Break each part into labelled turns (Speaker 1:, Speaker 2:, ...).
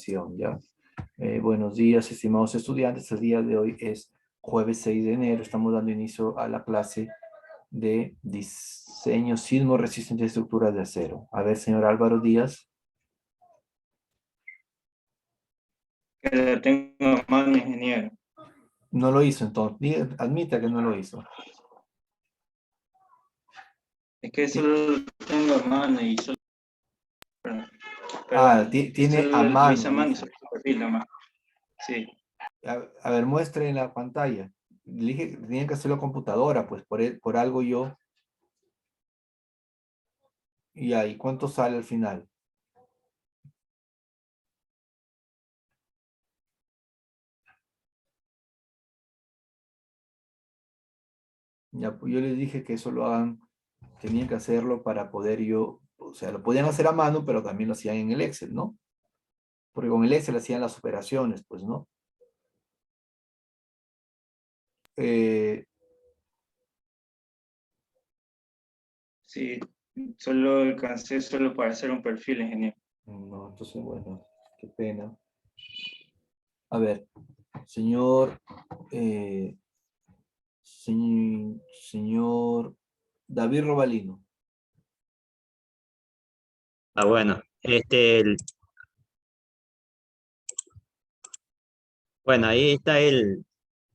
Speaker 1: ¿Ya? Buenos días, estimados estudiantes. El día de hoy es jueves 6 de enero. Estamos dando inicio a la clase de diseño sismo resistente de estructuras de acero. A ver, señor Álvaro Díaz.
Speaker 2: Que la tengo a mano, ingeniero.
Speaker 1: No lo hizo, entonces. Admita que no lo hizo.
Speaker 2: Es que solo lo tengo a mano y solo...
Speaker 1: Tiene a
Speaker 2: solo lo hice a
Speaker 1: mano.
Speaker 2: mano y
Speaker 1: Dice.
Speaker 2: solo el perfil nada más. Sí.
Speaker 1: A ver, muestre en la pantalla. Le dije que tenía que hacerlo a computadora, pues por algo yo. Y ahí, ¿cuánto sale al final? Ya, pues yo les dije que eso lo hagan, tenían que hacerlo para poder yo, o sea, lo podían hacer a mano, pero también lo hacían en el Excel, ¿no? Porque con el Excel hacían las operaciones, pues, ¿no?
Speaker 2: Sí, solo alcancé solo para hacer un perfil, ingeniero.
Speaker 1: No, entonces, bueno, qué pena. A ver, señor, señor David Robalino.
Speaker 3: Bueno, bueno, ahí está el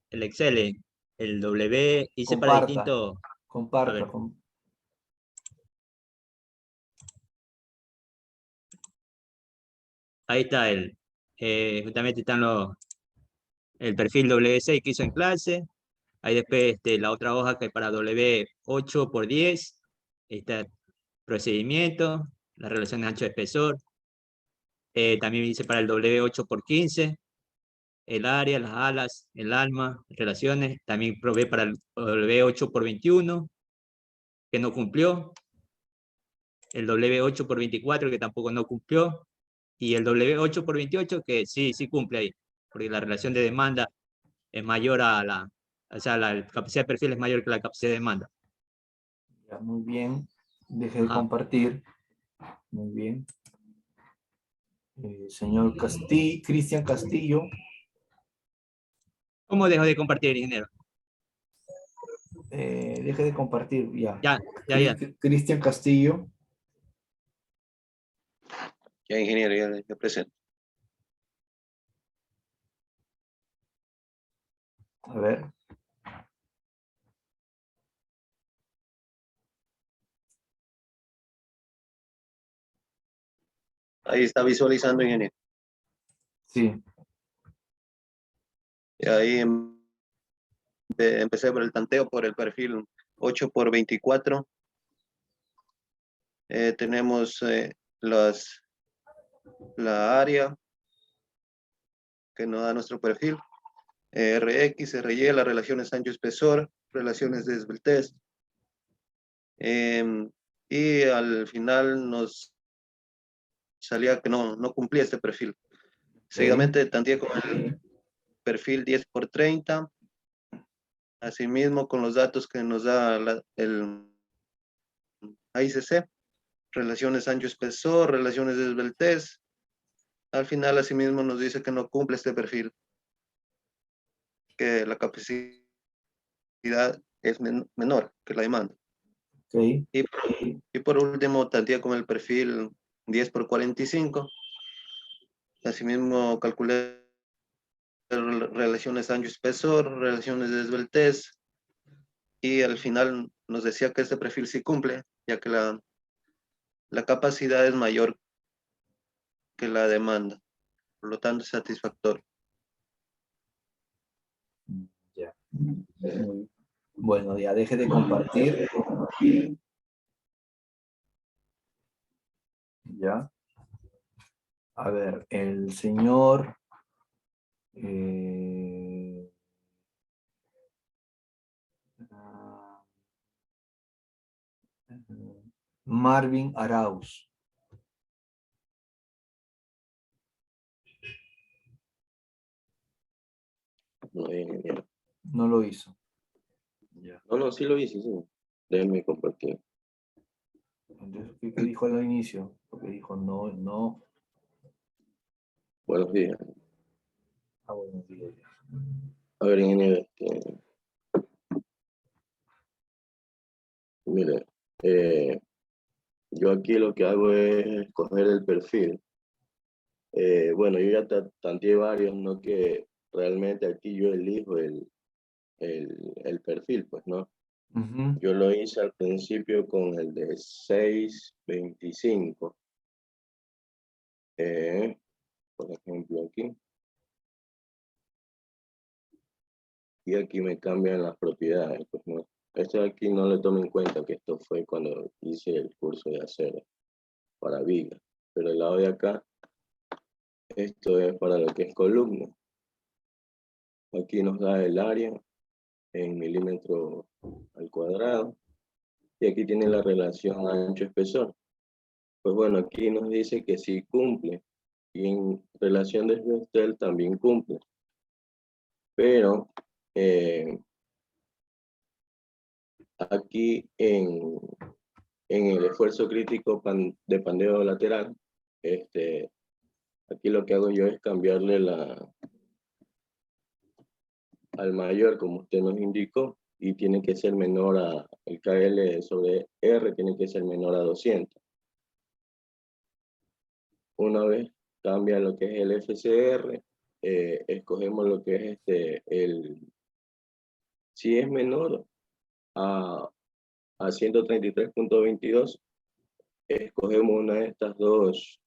Speaker 3: Excel, el W, hice para
Speaker 1: Comparta,
Speaker 3: distintos, a
Speaker 1: comparta.
Speaker 3: ver, ahí está justamente están el perfil W6 que hizo en clase, ahí después la otra hoja que es para W8 por 10, está el procedimiento, las relaciones ancho-espesor, también hice para el W8 por 15, el área, las alas, el alma, relaciones, también probé para el W8 por 21, que no cumplió, el W8 por 24, que tampoco no cumplió, y el W8 por 28, que sí cumple ahí, porque la relación de demanda es mayor o sea, la capacidad de perfil es mayor que la capacidad de demanda.
Speaker 1: Ya, muy bien, deje de
Speaker 3: Ajá.
Speaker 1: compartir. Muy bien. Señor Cristian Castillo.
Speaker 3: ¿Cómo dejo de compartir, ingeniero?
Speaker 1: Deje de compartir, ya.
Speaker 3: Ya.
Speaker 1: Cristian Castillo.
Speaker 4: Ya, ingeniero, ya presento.
Speaker 1: A ver.
Speaker 4: Ahí está visualizando, ingeniero.
Speaker 1: Sí.
Speaker 4: Y ahí empecé por el tanteo por el perfil 8 por 24. Tenemos la área que nos da nuestro perfil, RX, RY, las relaciones ancho-espesor, relaciones de esbeltez. Y al final nos salía que no cumplía este perfil. Seguidamente tanteé con el perfil 10 por 30. Asimismo, con los datos que nos da el AICC, relaciones ancho-espesor, relaciones de esbeltez. Al final, asimismo, nos dice que no cumple este perfil, que la capacidad es menor que la demanda.
Speaker 1: Okay.
Speaker 4: Y por último, tanteé con el perfil 10 por 45. Asimismo, calculé relaciones ancho-espesor, relaciones de esbeltez, y al final nos decía que este perfil sí cumple, ya que la capacidad es mayor que la demanda, por lo tanto es satisfactorio.
Speaker 1: Ya. Bueno, ya deje de compartir. Ya. A ver, el señor Marvin Arauz.
Speaker 5: No, ingeniero.
Speaker 1: No lo hizo. Ya.
Speaker 5: No, sí lo hice, sí. Déjenme compartir.
Speaker 1: Entonces, ¿qué dijo al inicio? Porque dijo no.
Speaker 5: Buenos días.
Speaker 1: Buenos días.
Speaker 5: A ver, ingeniero, mire, yo aquí lo que hago es escoger el perfil. Bueno, yo ya tanteé varios, ¿no? Que realmente aquí yo elijo el perfil, pues, ¿no?
Speaker 1: Ujú.
Speaker 5: Yo lo hice al principio con el de 625. Por ejemplo, aquí. Y aquí me cambian las propiedades, pues, ¿no? Esto de aquí no le tomo en cuenta que esto fue cuando hice el curso de acero para viga. Pero el lado de acá, esto es para lo que es columna. Aquí nos da el área en milímetros al cuadrado. Y aquí tiene la relación ancho-espesor. Pues bueno, aquí nos dice que sí cumple. Y en relación de Bessel también cumple. Pero aquí en el esfuerzo crítico de pandeo lateral, aquí lo que hago yo es cambiarle al mayor, como usted nos indicó, y tiene que ser menor a, el KL sobre R tiene que ser menor a 200. Una vez cambia lo que es el FCR, escogemos lo que es si es menor a 133.22, escogemos una de estas dos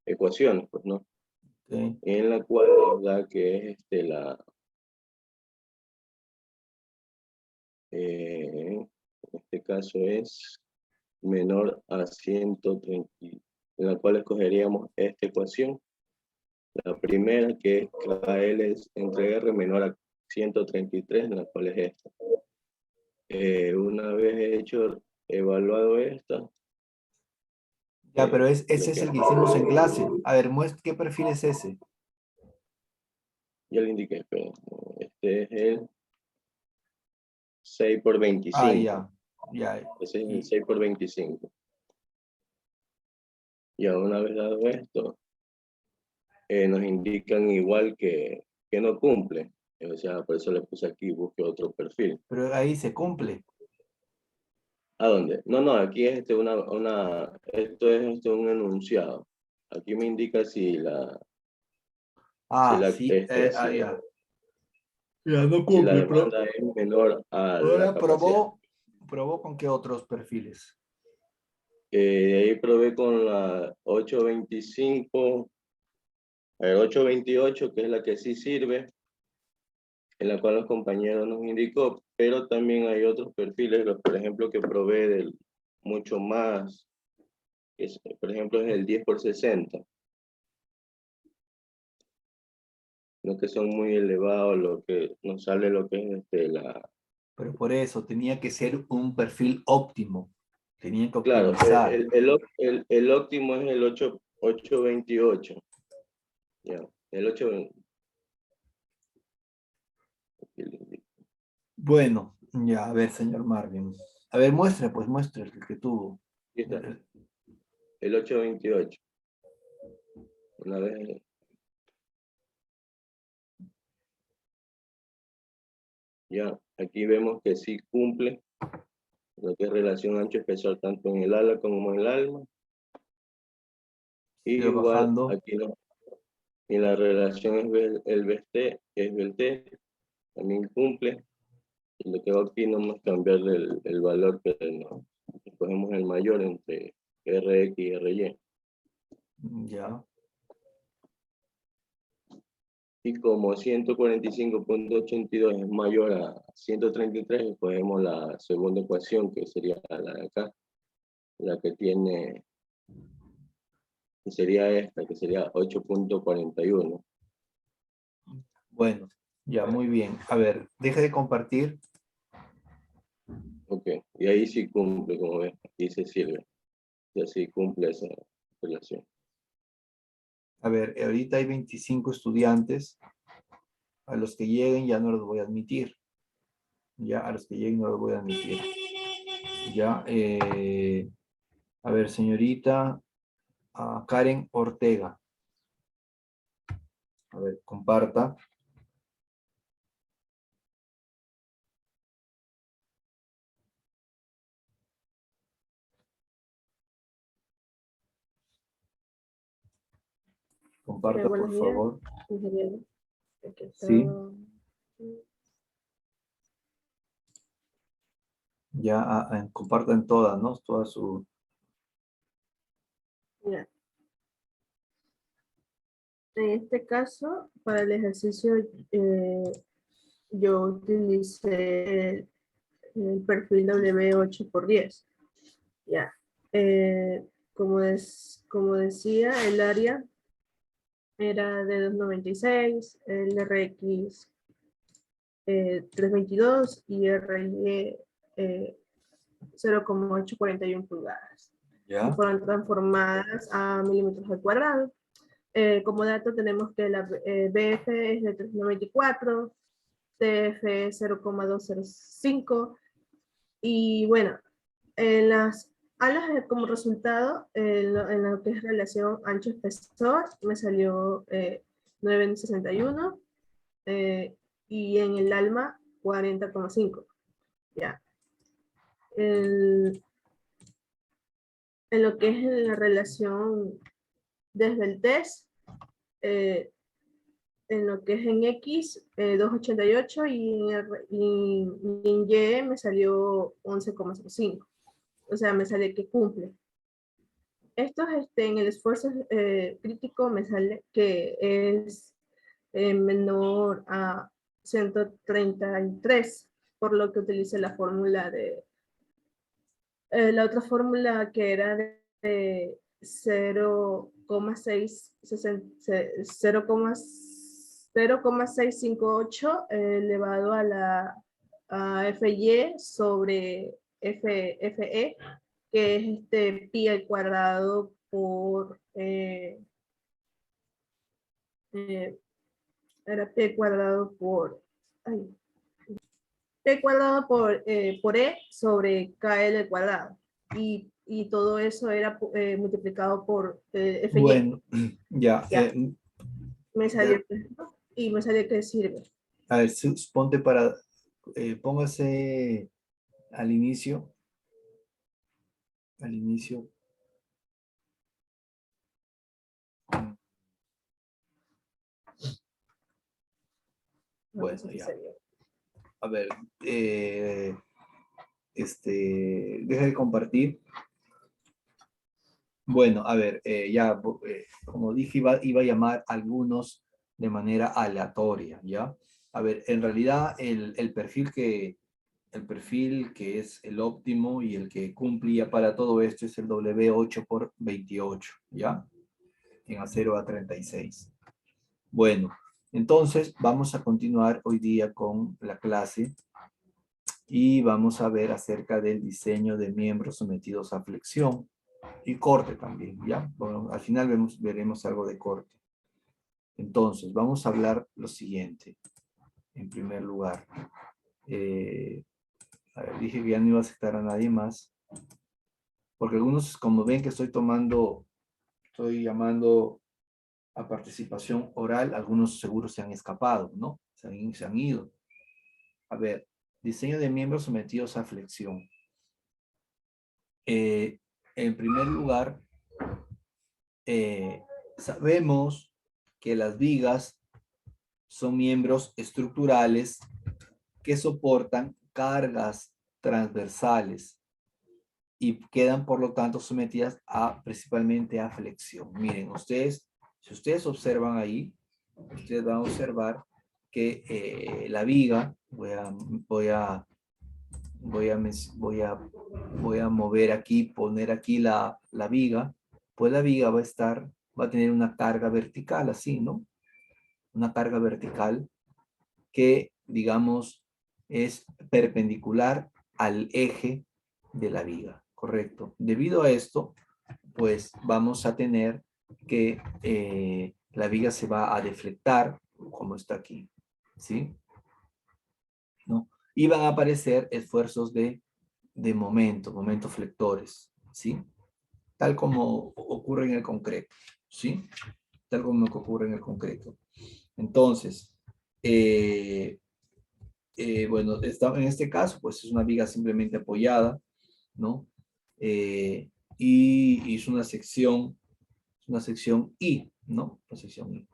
Speaker 5: ecuaciones, pues, ¿no?
Speaker 1: Okay.
Speaker 5: En la cual nos da que es en este caso es menor a 130, en la cual escogeríamos esta ecuación. La primera, que es KL es entre R menor a 133, en la cual es esta. Una vez evaluado esta.
Speaker 1: Ya, pero ese
Speaker 5: lo
Speaker 1: es
Speaker 5: que
Speaker 1: el que hicimos en clase. A ver, muestra qué perfil es ese.
Speaker 5: ya le indiqué, esperen. Este es el 6 por
Speaker 1: Ah,
Speaker 5: 25.
Speaker 1: ya.
Speaker 5: Ese es el 6 por 25. Y una vez dado esto, nos indican igual que no cumple. O sea, por eso le puse aquí, busque otro perfil.
Speaker 1: Pero ahí se cumple.
Speaker 5: ¿A dónde? No, aquí es esto es un enunciado. Aquí me indica si la,
Speaker 1: Ah, sí, ya. Ya no
Speaker 5: si la
Speaker 1: cumple, pero
Speaker 5: demanda es menor a la
Speaker 1: ahora
Speaker 5: capacidad.
Speaker 1: probó con qué otros perfiles.
Speaker 5: De ahí probé con la 825, el 828, que es la que sí sirve, en la cual los compañeros nos indicó, pero también hay otros perfiles, por ejemplo, que probé del mucho más, por ejemplo, es el 10 por 60, no que son muy elevados, lo que nos sale lo que es
Speaker 1: Pero por eso tenía que ser un perfil óptimo. Tenían que
Speaker 5: claro,
Speaker 1: optimizar.
Speaker 5: el óptimo es el 828, ya, el 8,
Speaker 1: Bueno, ya, a ver, señor Marvin. A ver, muestre el que tuvo.
Speaker 5: aquí está, el 828, una vez. Ya, aquí vemos que sí cumple lo que es relación ancho-espesor tanto en el ala como en el alma.
Speaker 1: Sigue
Speaker 5: Igual
Speaker 1: bajando.
Speaker 5: aquí no, en la relación es BT, también cumple. Y lo que hago aquí nomás cambiarle el valor, pero no, escogemos el mayor entre RX y RY.
Speaker 1: Ya.
Speaker 5: Y como 145.82 es mayor a 133, escogemos la segunda ecuación, que sería la de acá, la que tiene, que sería esta, que sería 8.41.
Speaker 1: Bueno, ya, muy bien. A ver, deje de compartir.
Speaker 5: Ok, y ahí sí cumple, como ves, aquí se sirve. Y así cumple esa relación.
Speaker 1: A ver, ahorita hay 25 estudiantes. A los que lleguen ya no los voy a admitir. Ya, a los que lleguen no los voy a admitir. Ya, a ver, señorita Karen Ortega. A ver, comparta. Comparta, por
Speaker 6: Buenos días,
Speaker 1: favor.
Speaker 6: ingeniero. Aquí está.
Speaker 1: Sí. Ya compartan todas, ¿no? Toda su...
Speaker 6: Mira, en este caso, para el ejercicio, yo utilicé el perfil W8×10. Ya. Como decía, el área era de 296, el RX 322 y RY 0,841 pulgadas. Y
Speaker 1: ¿Ya?
Speaker 6: fueron transformadas a milímetros al cuadrado. Como dato tenemos que la BF es de 394, TF es 0,205 y bueno, en las alas como resultado, en lo que es relación ancho-espesor, me salió 9,61 y en el alma 40,5. Ya. En lo que es la relación desde el test, en lo que es en X, 2,88 y en Y me salió 11,05. O sea, me sale que cumple. Esto en el esfuerzo crítico me sale que es menor a 133, por lo que utilicé la fórmula de la otra fórmula que era de 0,658 elevado a la FY sobre FE, que es pi al cuadrado por era pi al cuadrado por ay, P cuadrado por E sobre KL al cuadrado. Y todo eso era multiplicado por FY.
Speaker 1: Bueno, ya.
Speaker 6: Ya, me
Speaker 1: ya.
Speaker 6: salió, ¿no? Y me salió que sirve.
Speaker 1: A ver, ponte para... póngase al inicio. Al inicio. Bueno, ya. A ver, deja de compartir. Bueno, a ver, ya, como dije, iba a llamar a algunos de manera aleatoria, ¿ya? A ver, en realidad el perfil que es el óptimo y el que cumplía para todo esto es el W8×28, ¿ya? En acero A36. Bueno, entonces vamos a continuar hoy día con la clase y vamos a ver acerca del diseño de miembros sometidos a flexión y corte también, ¿ya? Bueno, al final veremos algo de corte. Entonces, vamos a hablar lo siguiente. En primer lugar, a ver, dije que ya no iba a aceptar a nadie más, porque algunos, como ven que estoy llamando a participación oral, algunos seguros se han escapado, ¿no? Se han ido. A ver, diseño de miembros sometidos a flexión. En primer lugar, sabemos que las vigas son miembros estructurales que soportan cargas transversales y quedan, por lo tanto, sometidas principalmente a flexión. Miren, si ustedes observan ahí, ustedes van a observar que la viga, voy a mover aquí, poner aquí la viga, pues la viga va a tener una carga vertical, así, ¿no? Una carga vertical que, digamos, es perpendicular al eje de la viga, ¿correcto? Debido a esto, pues vamos a tener que la viga se va a deflectar, como está aquí, ¿sí? ¿No? Y van a aparecer esfuerzos de momentos flectores, ¿sí? Tal como ocurre en el concreto, ¿sí? tal como que ocurre en el concreto. Entonces, bueno, en este caso, pues es una viga simplemente apoyada, ¿no? Y es una sección I, ¿no? La sección I.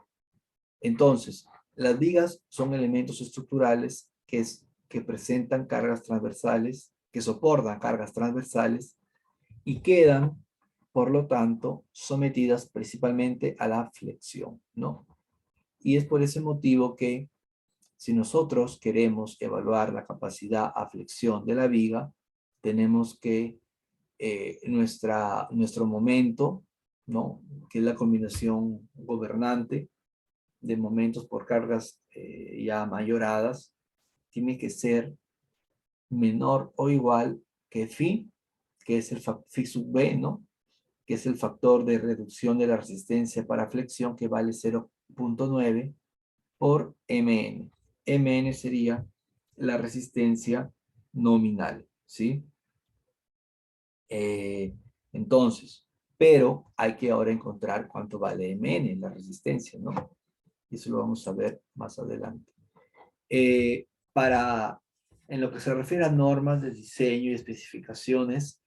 Speaker 1: Entonces, las vigas son elementos estructurales que presentan cargas transversales, que soportan cargas transversales y quedan, por lo tanto, sometidas principalmente a la flexión, ¿no? Y es por ese motivo que si nosotros queremos evaluar la capacidad a flexión de la viga, tenemos que nuestro momento, ¿no? Que es la combinación gobernante de momentos por cargas ya mayoradas, tiene que ser menor o igual que phi, que es el phi sub b, ¿no? Que es el factor de reducción de la resistencia para flexión, que vale 0.9 por mn. Mn sería la resistencia nominal, ¿sí? Entonces, pero hay que ahora encontrar cuánto vale Mn, la resistencia, ¿no? Eso lo vamos a ver más adelante. En lo que se refiere a normas de diseño y especificaciones,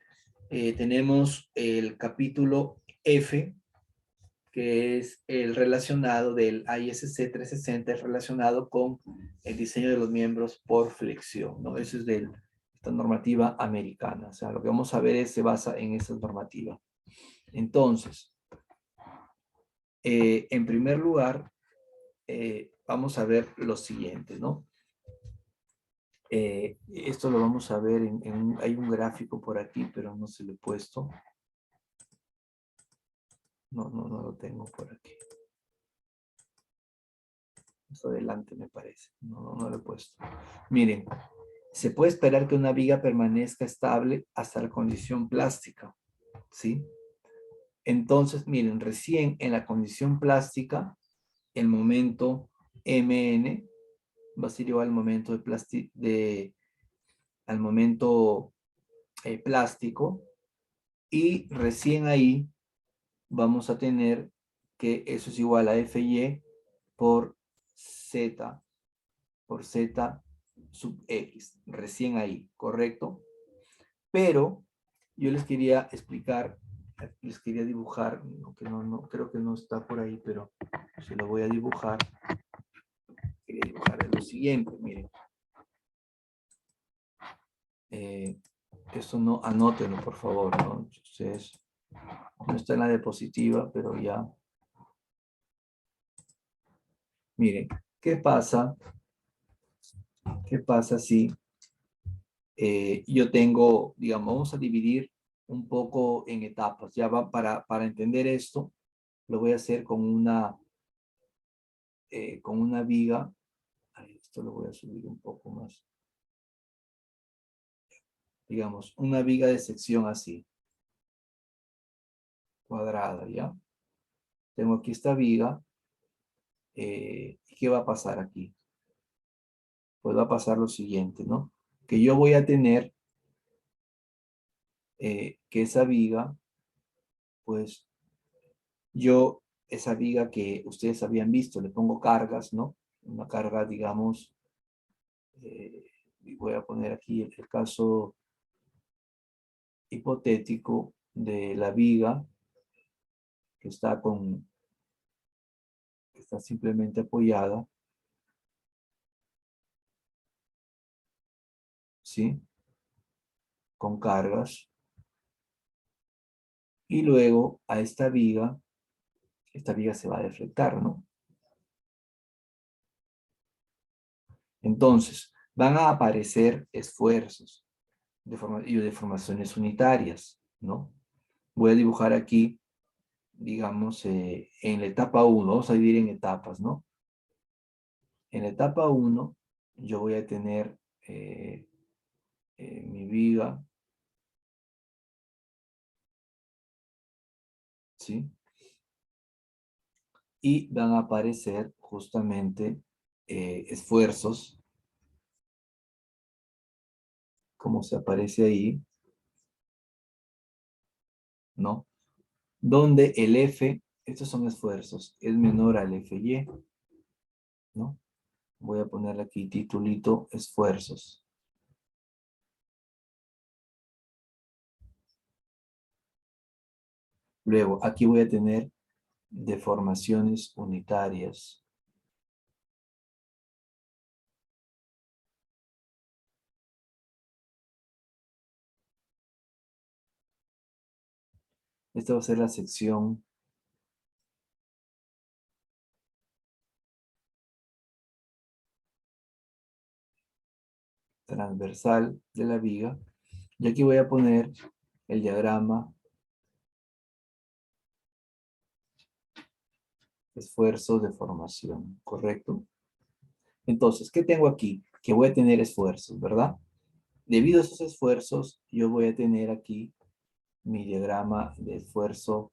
Speaker 1: tenemos el capítulo F, que es el relacionado del ISC 360, relacionado con el diseño de los miembros por flexión, ¿no? Eso es de esta normativa americana. O sea, lo que vamos a ver se basa en esa normativa. Entonces, en primer lugar, vamos a ver lo siguiente, ¿no? Esto lo vamos a ver hay un gráfico por aquí, pero no se lo he puesto. No lo tengo por aquí. Más adelante me parece. No lo he puesto. Miren, se puede esperar que una viga permanezca estable hasta la condición plástica, ¿sí? Entonces, miren, recién en la condición plástica, el momento Mn va a ser igual al momento al momento plástico, y recién ahí vamos a tener que eso es igual a Fy por Z sub X, recién ahí, ¿correcto? Pero yo les quería explicar, les quería dibujar, que no, creo que no está por ahí, pero se lo voy a dibujar. Quería dibujar lo siguiente, miren. Esto no, anótenlo, por favor, ¿no? Ustedes, no está en la diapositiva, pero ya. Miren, ¿qué pasa? ¿Qué pasa si yo tengo, digamos, vamos a dividir un poco en etapas? Ya va, para entender esto, lo voy a hacer con una viga. Esto lo voy a subir un poco más. Digamos, una viga de sección así, cuadrada, ¿ya? Tengo aquí esta viga. ¿Y qué va a pasar aquí? Pues va a pasar lo siguiente, ¿no? Que yo voy a tener que esa viga, pues esa viga que ustedes habían visto, le pongo cargas, ¿no? Una carga, digamos, y voy a poner aquí el caso hipotético de la viga que está simplemente apoyada, ¿sí? Con cargas. Y luego a esta viga se va a deflectar, ¿no? Entonces, van a aparecer esfuerzos y deformaciones unitarias, ¿no? Voy a dibujar aquí, digamos, en la etapa 1, vamos a dividir en etapas, ¿no? En la etapa 1, yo voy a tener mi viga, ¿sí? Y van a aparecer justamente esfuerzos, como se aparece ahí, ¿no? Donde el F estos son esfuerzos, es menor al FY, ¿no? Voy a ponerle aquí titulito esfuerzos. Luego, aquí voy a tener deformaciones unitarias. Esta va a ser la sección transversal de la viga. Y aquí voy a poner el diagrama esfuerzo de formación, ¿correcto? Entonces, ¿qué tengo aquí? Que voy a tener esfuerzos, ¿verdad? Debido a esos esfuerzos, yo voy a tener aquí mi diagrama de esfuerzo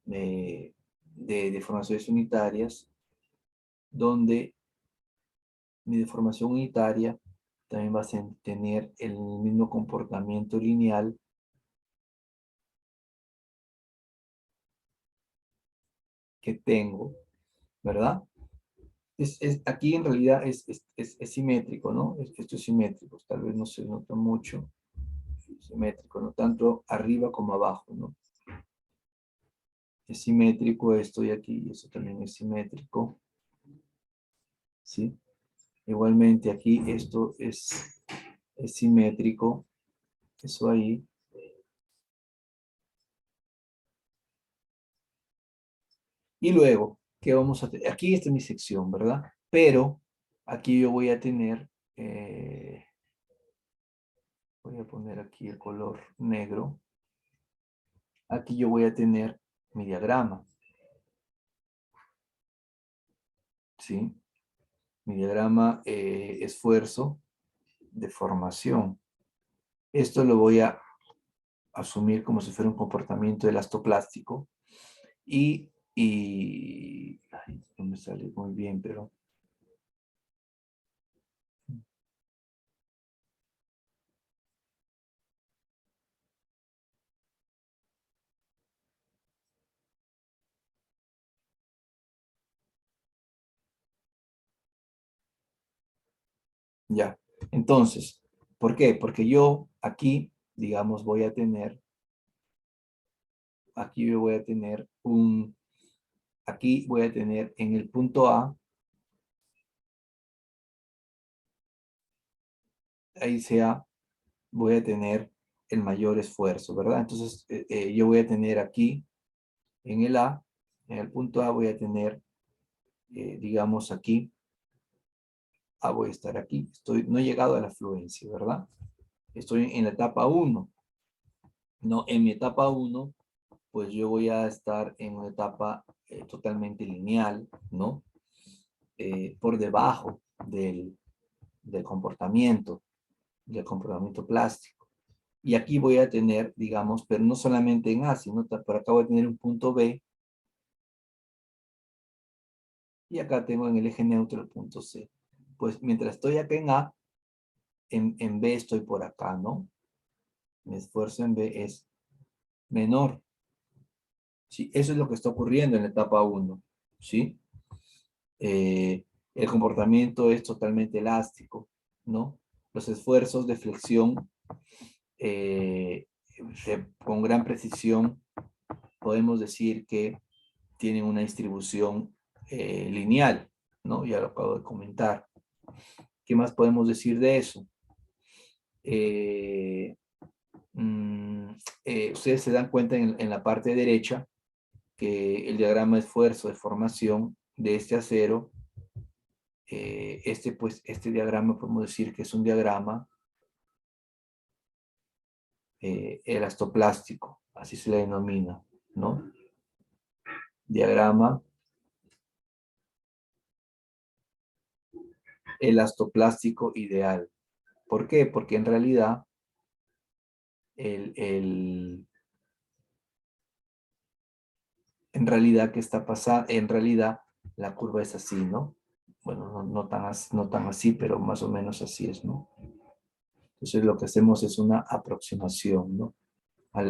Speaker 1: de deformaciones unitarias, donde mi deformación unitaria también va a tener el mismo comportamiento lineal que tengo, ¿verdad? Aquí en realidad es simétrico, ¿no? Esto es simétrico, tal vez no se nota mucho, simétrico, no tanto arriba como abajo, ¿no? Es simétrico esto y aquí, y eso también es simétrico, ¿sí? Igualmente aquí esto es simétrico, eso ahí. Y luego, ¿qué vamos a tener? Aquí está mi sección, ¿verdad? Pero aquí yo voy a tener, voy a poner aquí el color negro. Aquí yo voy a tener mi diagrama. ¿Sí? Mi diagrama esfuerzo de formación. Esto lo voy a asumir como si fuera un comportamiento elastoplástico. Ay, no me sale muy bien, pero... Ya. Entonces, ¿por qué? Porque yo aquí, digamos, voy a tener, aquí yo voy a tener aquí voy a tener en el punto A, ahí sea, voy a tener el mayor esfuerzo, ¿verdad? Entonces, yo voy a tener aquí, en el A, en el punto A voy a tener, digamos aquí, voy a estar aquí, no he llegado a la fluencia, ¿verdad? Estoy en la etapa 1, ¿no? En mi etapa 1, pues yo voy a estar en una etapa totalmente lineal, ¿no? Por debajo del comportamiento plástico. Y aquí voy a tener, digamos, pero no solamente en A, sino por acá voy a tener un punto B. Y acá tengo en el eje neutro el punto C. Pues mientras estoy acá en A, en B estoy por acá, ¿no? Mi esfuerzo en B es menor. ¿Sí? Eso es lo que está ocurriendo en la etapa 1. ¿Sí? El comportamiento es totalmente elástico, ¿no? Los esfuerzos de flexión con gran precisión podemos decir que tienen una distribución lineal, ¿no? Ya lo acabo de comentar. ¿Qué más podemos decir de eso? Ustedes se dan cuenta en la parte derecha que el diagrama de esfuerzo de formación de este acero, este diagrama podemos decir que es un diagrama elastoplástico, así se le denomina, ¿no? Diagrama elastoplástico ideal. ¿Por qué? Porque en realidad en realidad, ¿qué está pasando? En realidad, la curva es así, ¿no? Bueno, no tan así, pero más o menos así es, ¿no? Entonces, lo que hacemos es una aproximación, ¿no? A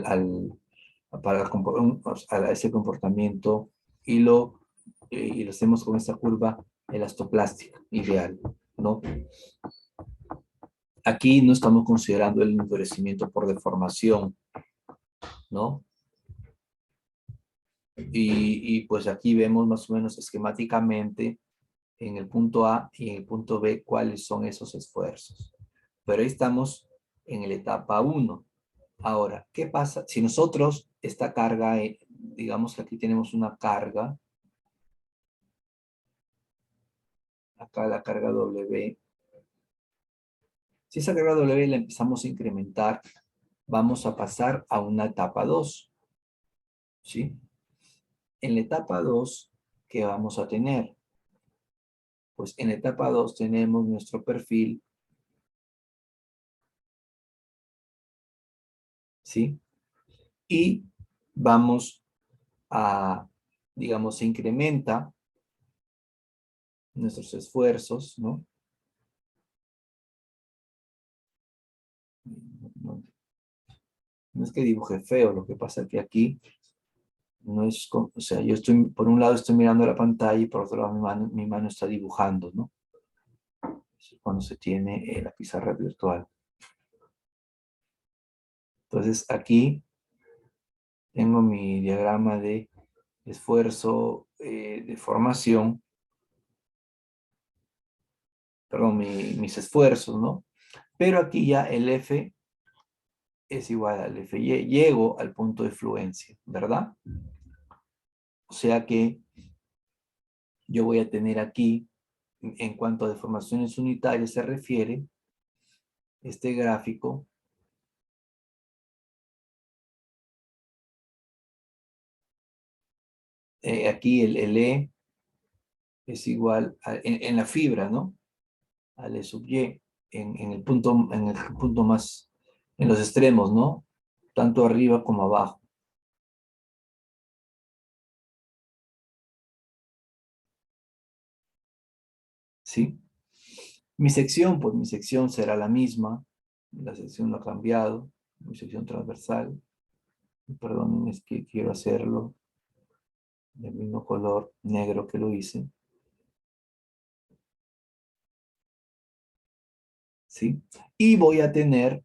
Speaker 1: ese comportamiento y lo hacemos con esta curva elastoplástica ideal, ¿no? Aquí no estamos considerando el endurecimiento por deformación, ¿no? Y pues aquí vemos más o menos esquemáticamente en el punto A y en el punto B cuáles son esos esfuerzos. Pero ahí estamos en la etapa 1. Ahora, ¿qué pasa? Si nosotros esta carga, digamos que aquí tenemos una carga, acá la carga W, si esa carga W la empezamos a incrementar, vamos a pasar a una etapa 2, ¿sí? En la etapa 2, ¿qué vamos a tener? Pues en la etapa 2 tenemos nuestro perfil, ¿sí? Y vamos a, digamos, se incrementa nuestros esfuerzos, ¿no? No es que dibuje feo, lo que pasa es que aquí no es, o sea, yo estoy, por un lado estoy mirando la pantalla y por otro lado mi mano está dibujando, ¿no? Eso es cuando se tiene la pizarra virtual. Entonces aquí tengo mi diagrama de esfuerzo de formación, perdón, mis esfuerzos, ¿no? Pero aquí ya el F es igual al FY, llego al punto de fluencia, ¿verdad? O sea que yo voy a tener aquí, en cuanto a deformaciones unitarias se refiere, este gráfico aquí el E es igual en la fibra, ¿no? Al E sub Y, en el punto más, en los extremos, ¿no? Tanto arriba como abajo. ¿Sí? Mi sección, pues mi sección será la misma. La sección no ha cambiado. Mi sección transversal. Perdón, es que quiero hacerlo del mismo color negro que lo hice. ¿Sí? Y voy a tener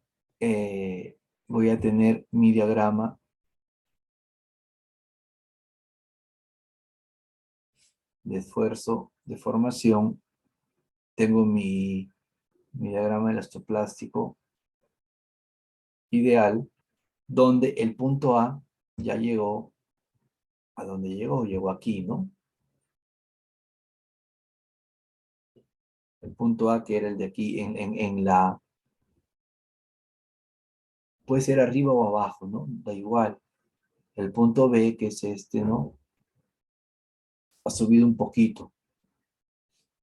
Speaker 1: mi diagrama de esfuerzo de formación. Tengo mi diagrama elastoplástico ideal, donde el punto A ya llegó a donde llegó aquí, ¿no? El punto A que era el de aquí en la... Puede ser arriba o abajo, ¿no? Da igual. El punto B, que es este, ¿no? Ha subido un poquito,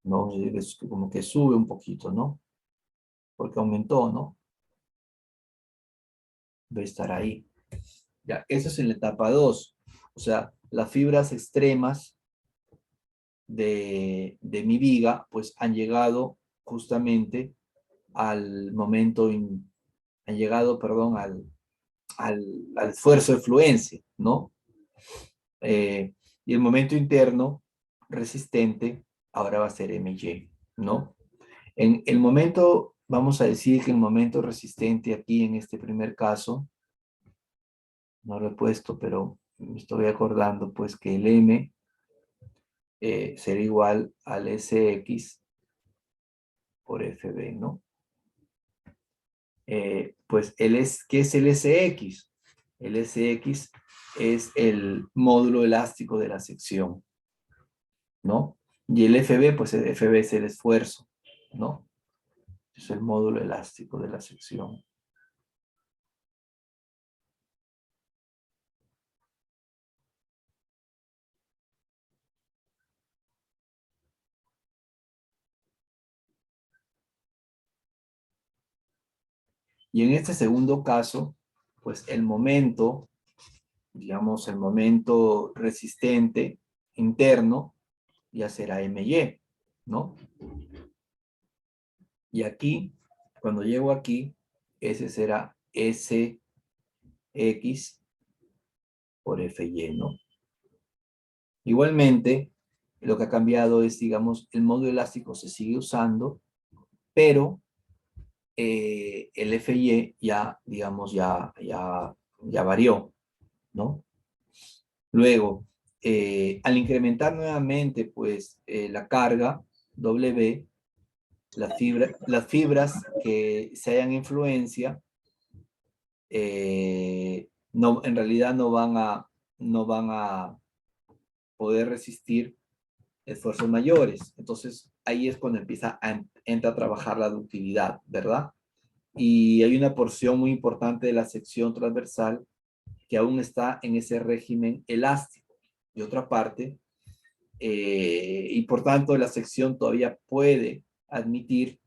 Speaker 1: ¿no? Es como que sube un poquito, ¿no? Porque aumentó, ¿no? Debe estar ahí. Ya, eso es en la etapa 2. O sea, las fibras extremas de mi viga, pues han llegado justamente al momento, han llegado, perdón, al esfuerzo de fluencia, ¿no? Y el momento interno resistente ahora va a ser MY, ¿no? En el momento, vamos a decir que el momento resistente aquí en este primer caso, no lo he puesto, pero me estoy acordando pues que el M será igual al SX por FB, ¿no? Pues ¿qué es el SX? El SX es el módulo elástico de la sección, ¿no? Y el FB, pues el FB es el esfuerzo, ¿no? Es el módulo elástico de la sección. Y en este segundo caso, pues el momento, digamos, el momento resistente interno ya será MY, ¿no? Y aquí, cuando llego aquí, ese será SX por FY, ¿no? Igualmente, lo que ha cambiado es, digamos, el módulo elástico se sigue usando, pero el FY ya, digamos, ya varió, ¿no? Luego, al incrementar nuevamente, pues, la carga W, las fibras que se hayan influencia, no, en realidad no van a poder resistir esfuerzos mayores. Entonces, ahí es cuando entra a trabajar la ductilidad, ¿verdad? Y hay una porción muy importante de la sección transversal que aún está en ese régimen elástico. De otra parte, y por tanto la sección todavía puede admitir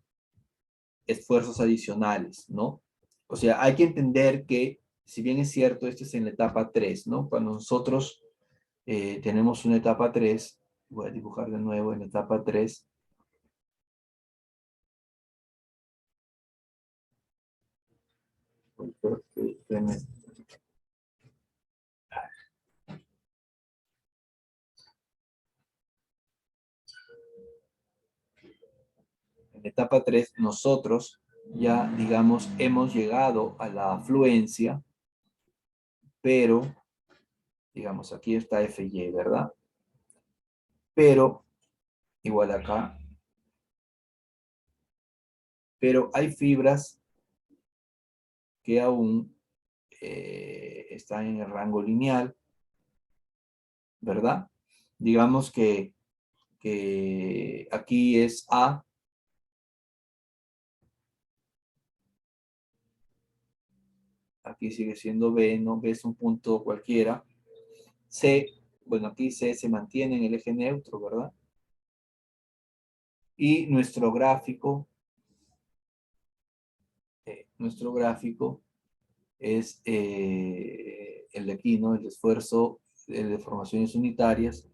Speaker 1: esfuerzos adicionales, ¿no? O sea, hay que entender que, si bien es cierto, esto es en la etapa 3, ¿no? Cuando nosotros tenemos una etapa 3, voy a dibujar de nuevo en la etapa 3. En etapa 3, nosotros ya, digamos, hemos llegado a la fluencia, pero, digamos, aquí está FY, ¿verdad? Pero, igual acá, pero hay fibras que aún están en el rango lineal, ¿verdad? Digamos que aquí es A, aquí sigue siendo B, ¿no? B es un punto cualquiera. C, bueno, aquí C se mantiene en el eje neutro, ¿verdad? Y nuestro gráfico es el de aquí, ¿no? El esfuerzo, el de deformaciones unitarias.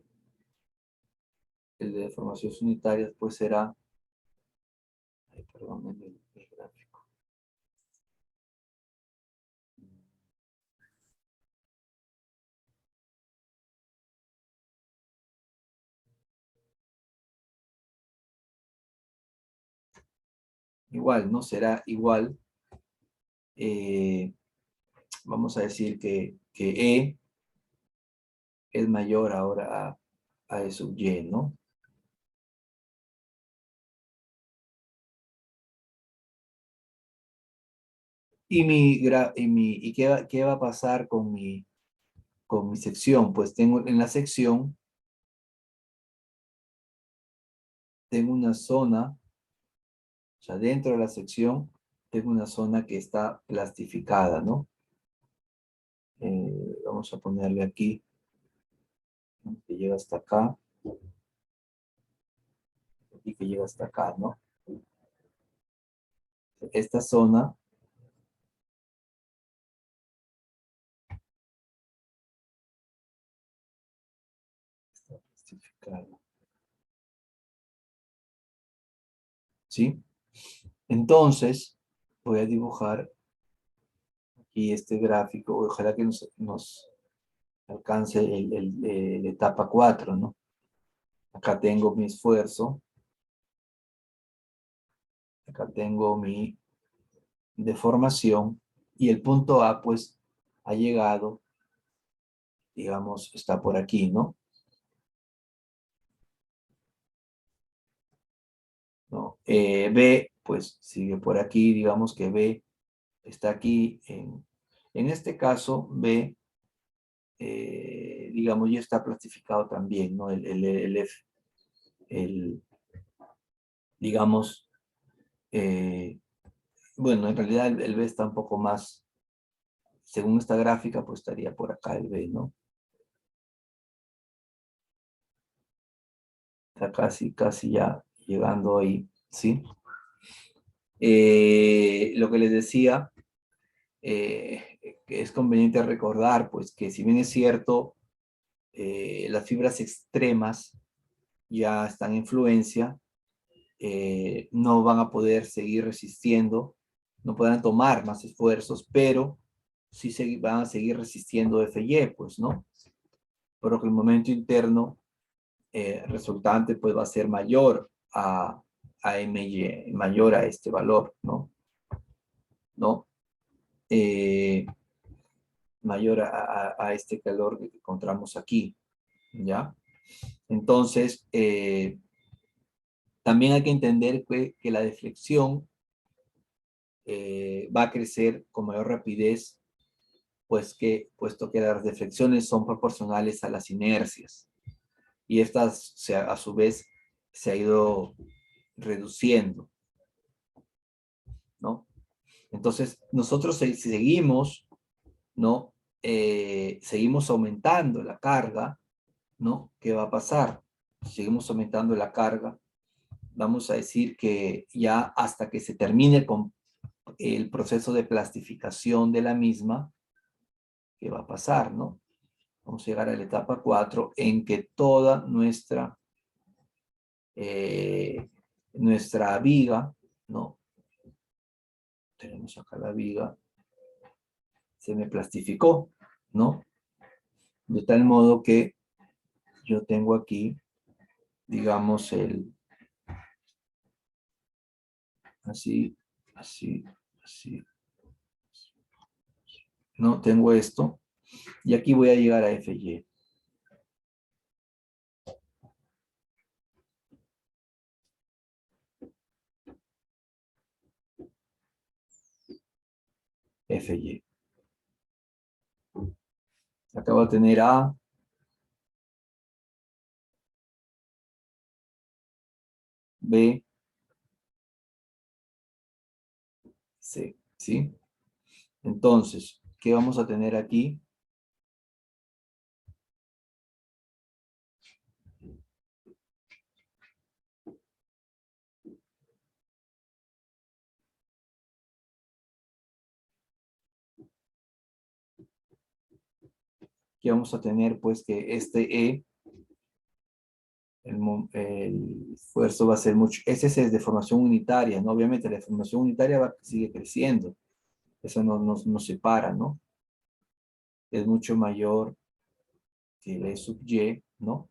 Speaker 1: El de deformaciones unitarias, pues será, perdón, el gráfico. Igual, ¿no? Será igual. Vamos a decir que E es mayor ahora a E sub Y, ¿no? ¿Y qué va a pasar con mi sección? Pues tengo en la sección, tengo una zona, o sea, dentro de la sección, tengo una zona que está plastificada, ¿no? Vamos a ponerle aquí, que llega hasta acá, y que llega hasta acá, ¿no? Esta zona está plastificada, ¿sí? Entonces, voy a dibujar aquí este gráfico, ojalá que nos alcance la etapa 4, ¿no? Acá tengo mi esfuerzo, acá tengo mi deformación, y el punto A, pues, ha llegado, digamos, está por aquí, ¿no? ¿No? B, pues, sigue por aquí, digamos que B está aquí, en este caso, B, digamos, ya está plastificado también, ¿no? Digamos, bueno, en realidad el B está un poco más, según esta gráfica, pues estaría por acá el B, ¿no? Está casi ya llegando ahí, ¿sí? Lo que les decía, que es conveniente recordar, pues que si bien es cierto, las fibras extremas ya están en fluencia, no van a poder seguir resistiendo, no podrán tomar más esfuerzos, pero sí van a seguir resistiendo FY, pues, ¿no? por lo que el momento interno resultante pues va a ser mayor a MY, mayor a este valor, ¿no? Mayor a este calor que encontramos aquí, ¿ya? Entonces, también hay que entender que la deflexión va a crecer con mayor rapidez, puesto que las deflexiones son proporcionales a las inercias. Y estas, a su vez, se ha ido reduciendo, ¿no? Entonces, nosotros seguimos, ¿no? Seguimos aumentando la carga, ¿no? ¿Qué va a pasar? Seguimos aumentando la carga. Vamos a decir que ya hasta que se termine con el proceso de plastificación de la misma, ¿qué va a pasar, no? Vamos a llegar a la etapa 4 en que toda nuestra viga, ¿no? Tenemos acá la viga, se me plastificó, ¿no? De tal modo que yo tengo aquí, digamos, así, así, así. No, tengo esto. Y aquí voy a llegar a FY. FY. Acabo de tener A, B, C, ¿sí? Entonces, ¿qué vamos a tener aquí? ¿Qué vamos a tener? Pues que este E, el esfuerzo va a ser mucho. Ese es de formación unitaria, ¿no? Obviamente la formación unitaria sigue creciendo. Eso no se para, ¿no? Es mucho mayor que el E sub Y, ¿no?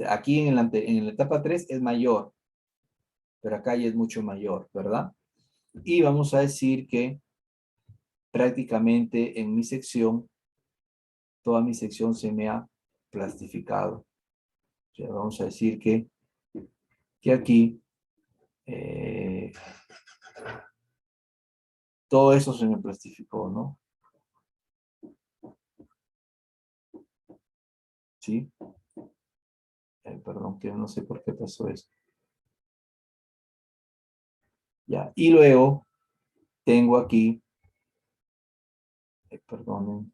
Speaker 1: Aquí en la etapa 3 es mayor, pero acá ya es mucho mayor, ¿verdad? Y vamos a decir que prácticamente en mi sección, toda mi sección se me ha plastificado. O sea, vamos a decir que aquí todo eso se me plastificó, ¿no? ¿Sí? Perdón, que no sé por qué pasó eso. Ya, y luego tengo aquí, perdonen,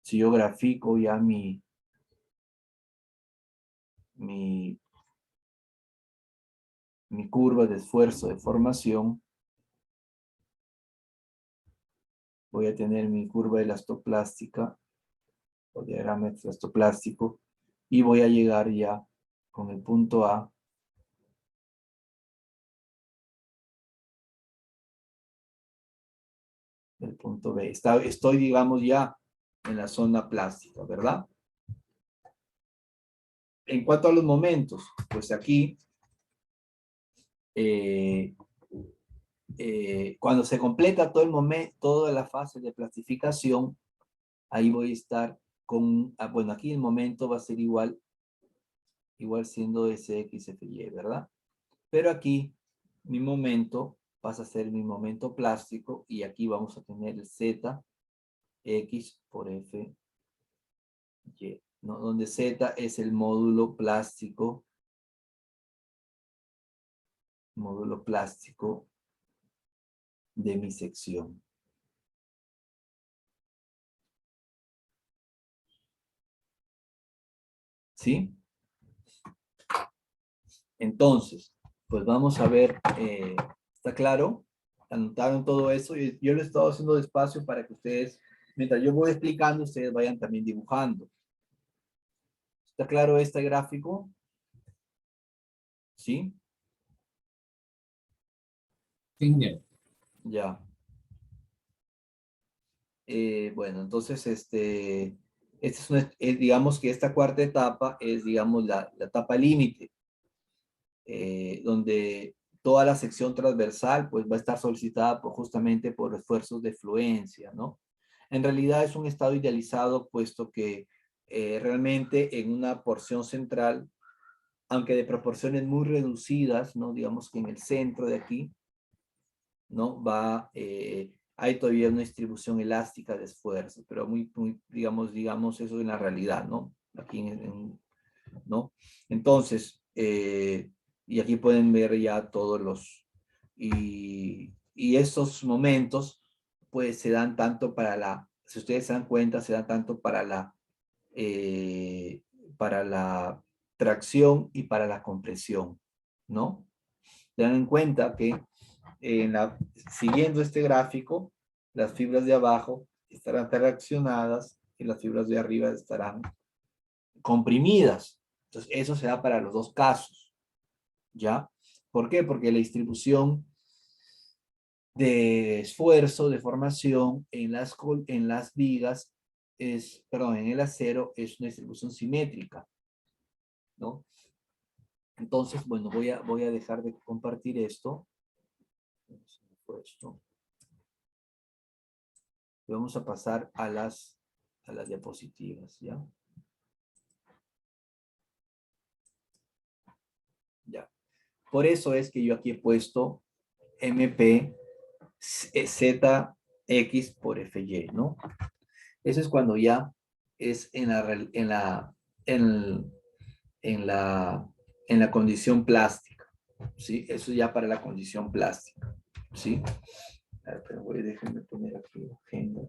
Speaker 1: si yo grafico ya mi curva de esfuerzo de formación, voy a tener mi curva elastoplástica, o diagrama elastoplástico, y voy a llegar ya con el punto A del punto B. Estoy, digamos, ya en la zona plástica, ¿verdad? En cuanto a los momentos, pues aquí, cuando se completa todo el momento, toda la fase de plastificación, ahí voy a estar con, bueno, aquí el momento va a ser igual siendo SX, FY, ¿verdad? Pero aquí mi momento pasa a ser mi momento plástico y aquí vamos a tener el Z, X por F, Y, ¿no? Donde Z es el módulo plástico de mi sección. ¿Sí? Entonces, pues vamos a ver, ¿está claro? ¿Anotaron todo eso? Yo lo he estado haciendo despacio para que ustedes, mientras yo voy explicando, ustedes vayan también dibujando. ¿Está claro este gráfico? ¿Sí?
Speaker 7: Sí.
Speaker 1: Ya. Bueno, entonces, digamos que esta cuarta etapa es, digamos, la etapa límite, donde toda la sección transversal pues va a estar solicitada justamente por esfuerzos de fluencia, ¿no? En realidad es un estado idealizado, puesto que realmente en una porción central, aunque de proporciones muy reducidas, ¿no? Digamos que en el centro de aquí, ¿no? Hay todavía una distribución elástica de esfuerzo, pero digamos eso en la realidad, ¿no? Aquí, ¿no? Entonces, y aquí pueden ver ya todos y estos momentos, pues se dan tanto si ustedes se dan cuenta, se dan tanto para la tracción y para la compresión, ¿no? Tengan en cuenta que siguiendo este gráfico, las fibras de abajo estarán traccionadas y las fibras de arriba estarán comprimidas. Entonces, eso se da para los dos casos, ¿ya? ¿Por qué? Porque la distribución de esfuerzo, de formación en las vigas en el acero es una distribución simétrica, ¿no? Entonces, bueno, voy a dejar de compartir esto. Y vamos a pasar a las diapositivas, ¿ya? Ya. Por eso es que yo aquí he puesto MP ZX por FY, ¿no? Eso es cuando ya es en la condición plástica, ¿sí? Eso ya para la condición plástica, ¿sí? A ver, pero déjenme poner aquí agenda.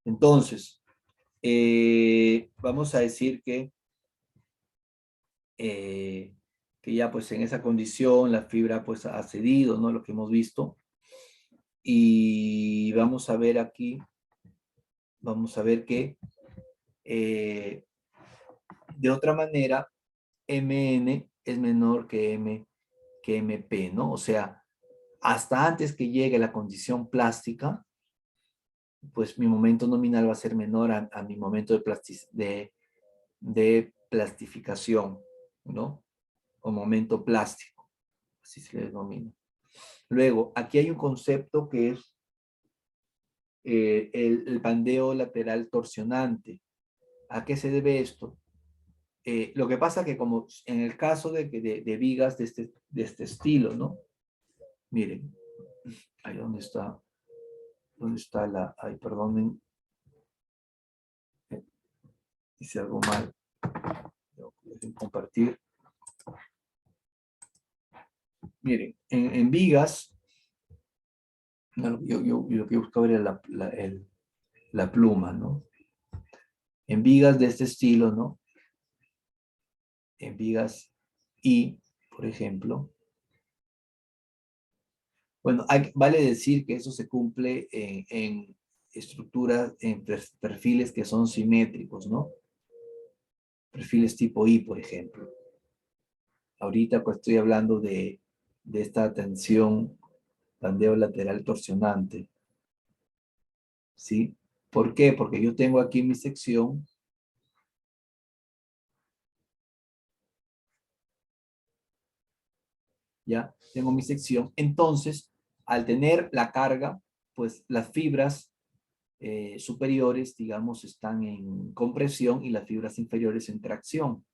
Speaker 1: Entonces, vamos a decir que ya pues en esa condición la fibra pues ha cedido, ¿no? Lo que hemos visto. Y vamos a ver aquí, vamos a ver que de otra manera, MN es menor que MP, ¿no? O sea, hasta antes que llegue la condición plástica, pues mi momento nominal va a ser menor a mi momento de plastificación, ¿no? O momento plástico, así se le denomina. Luego, aquí hay un concepto que es el pandeo lateral torsionante. ¿A qué se debe esto? Lo que pasa que como en el caso de vigas de este estilo, ¿no? Miren, ahí donde está ay, perdonen, hice algo mal. Dejen compartir. Miren, en vigas, yo lo que buscaba era la pluma, ¿no? En vigas de este estilo, ¿no? En vigas I, por ejemplo. Bueno, vale decir que eso se cumple en estructuras, en perfiles que son simétricos, ¿no? Perfiles tipo I, por ejemplo. Ahorita pues estoy hablando de esta tensión pandeo lateral torsionante. ¿Sí? ¿Por qué? Porque yo tengo aquí mi sección. ¿Ya? Tengo mi sección. Entonces, al tener la carga, pues las fibras superiores, digamos, están en compresión y las fibras inferiores en tracción.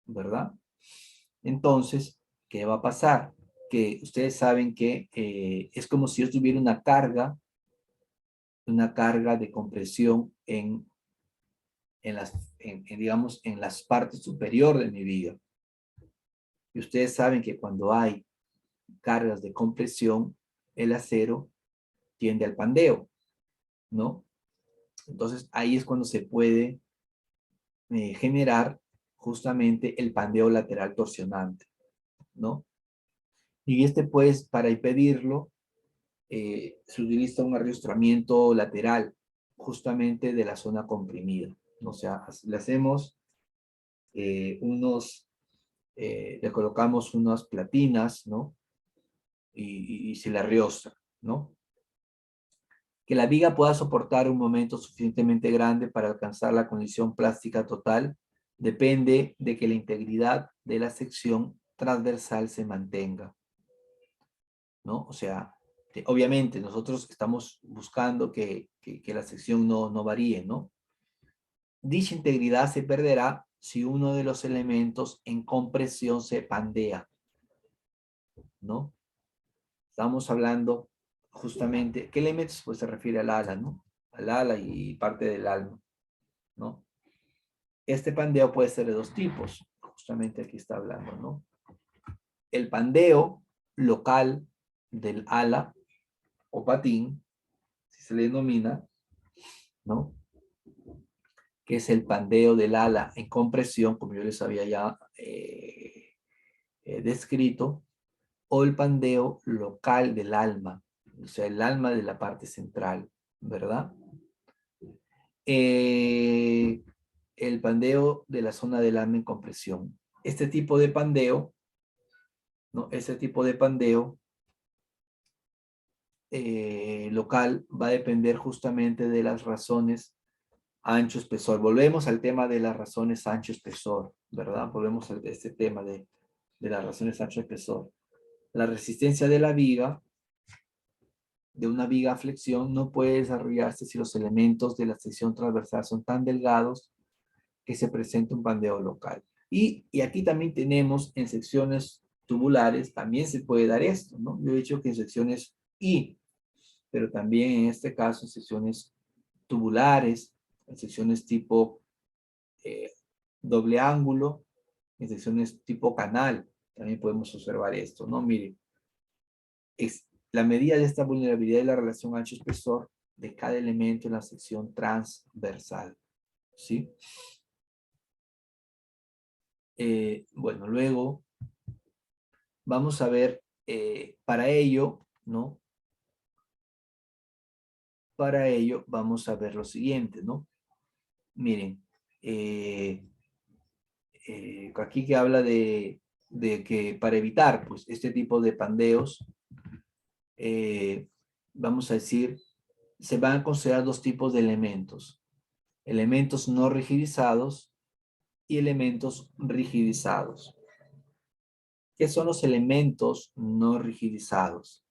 Speaker 1: ¿Verdad? Entonces, ¿qué va a pasar? Que ustedes saben que es como si yo tuviera una carga de compresión digamos, en las partes superior de mi viga. Y ustedes saben que cuando hay cargas de compresión, el acero tiende al pandeo, ¿no? Entonces, ahí es cuando se puede generar justamente el pandeo lateral torsionante, ¿no? Y pues, para impedirlo, se utiliza un arriostramiento lateral, justamente de la zona comprimida. O sea, le hacemos le colocamos unas platinas, ¿no? y se le rehostra, ¿no? Que la viga pueda soportar un momento suficientemente grande para alcanzar la condición plástica total depende de que la integridad de la sección transversal se mantenga, ¿no? O sea, obviamente nosotros estamos buscando que la sección no varíe, ¿no? Dicha integridad se perderá si uno de los elementos en compresión se pandea, ¿no? Estamos hablando justamente, ¿qué elementos? Pues se refiere al ala, ¿no? Al ala y parte del alma, ¿no? Este pandeo puede ser de dos tipos, justamente aquí está hablando, ¿no? El pandeo local del ala o patín, si se le denomina, ¿no? Que es el pandeo del ala en compresión, como yo les había ya descrito, o el pandeo local del alma, o sea, el alma de la parte central, ¿verdad? El pandeo de la zona del alma en compresión. Este tipo de pandeo, ¿no? Este tipo de pandeo local va a depender justamente de las razones ancho, espesor. Volvemos al tema de las razones ancho, espesor, ¿verdad? Volvemos a este tema de las razones ancho, espesor. La resistencia de la viga, de una viga a flexión, no puede desarrollarse si los elementos de la sección transversal son tan delgados que se presenta un pandeo local. Y aquí también tenemos en secciones tubulares, también se puede dar esto, ¿no? Yo he dicho que en secciones I, pero también en este caso en secciones tubulares, en secciones tipo doble ángulo, en secciones tipo canal, también podemos observar esto, ¿no? Miren, es la medida de esta vulnerabilidad de la relación ancho-espesor de cada elemento en la sección transversal, ¿sí? Bueno, luego vamos a ver, para ello, ¿no? Para ello vamos a ver lo siguiente, ¿no? Miren, aquí que habla de que para evitar pues este tipo de pandeos, vamos a decir, se van a considerar dos tipos de elementos. Elementos no rigidizados y elementos rigidizados. ¿Qué son los elementos no rigidizados?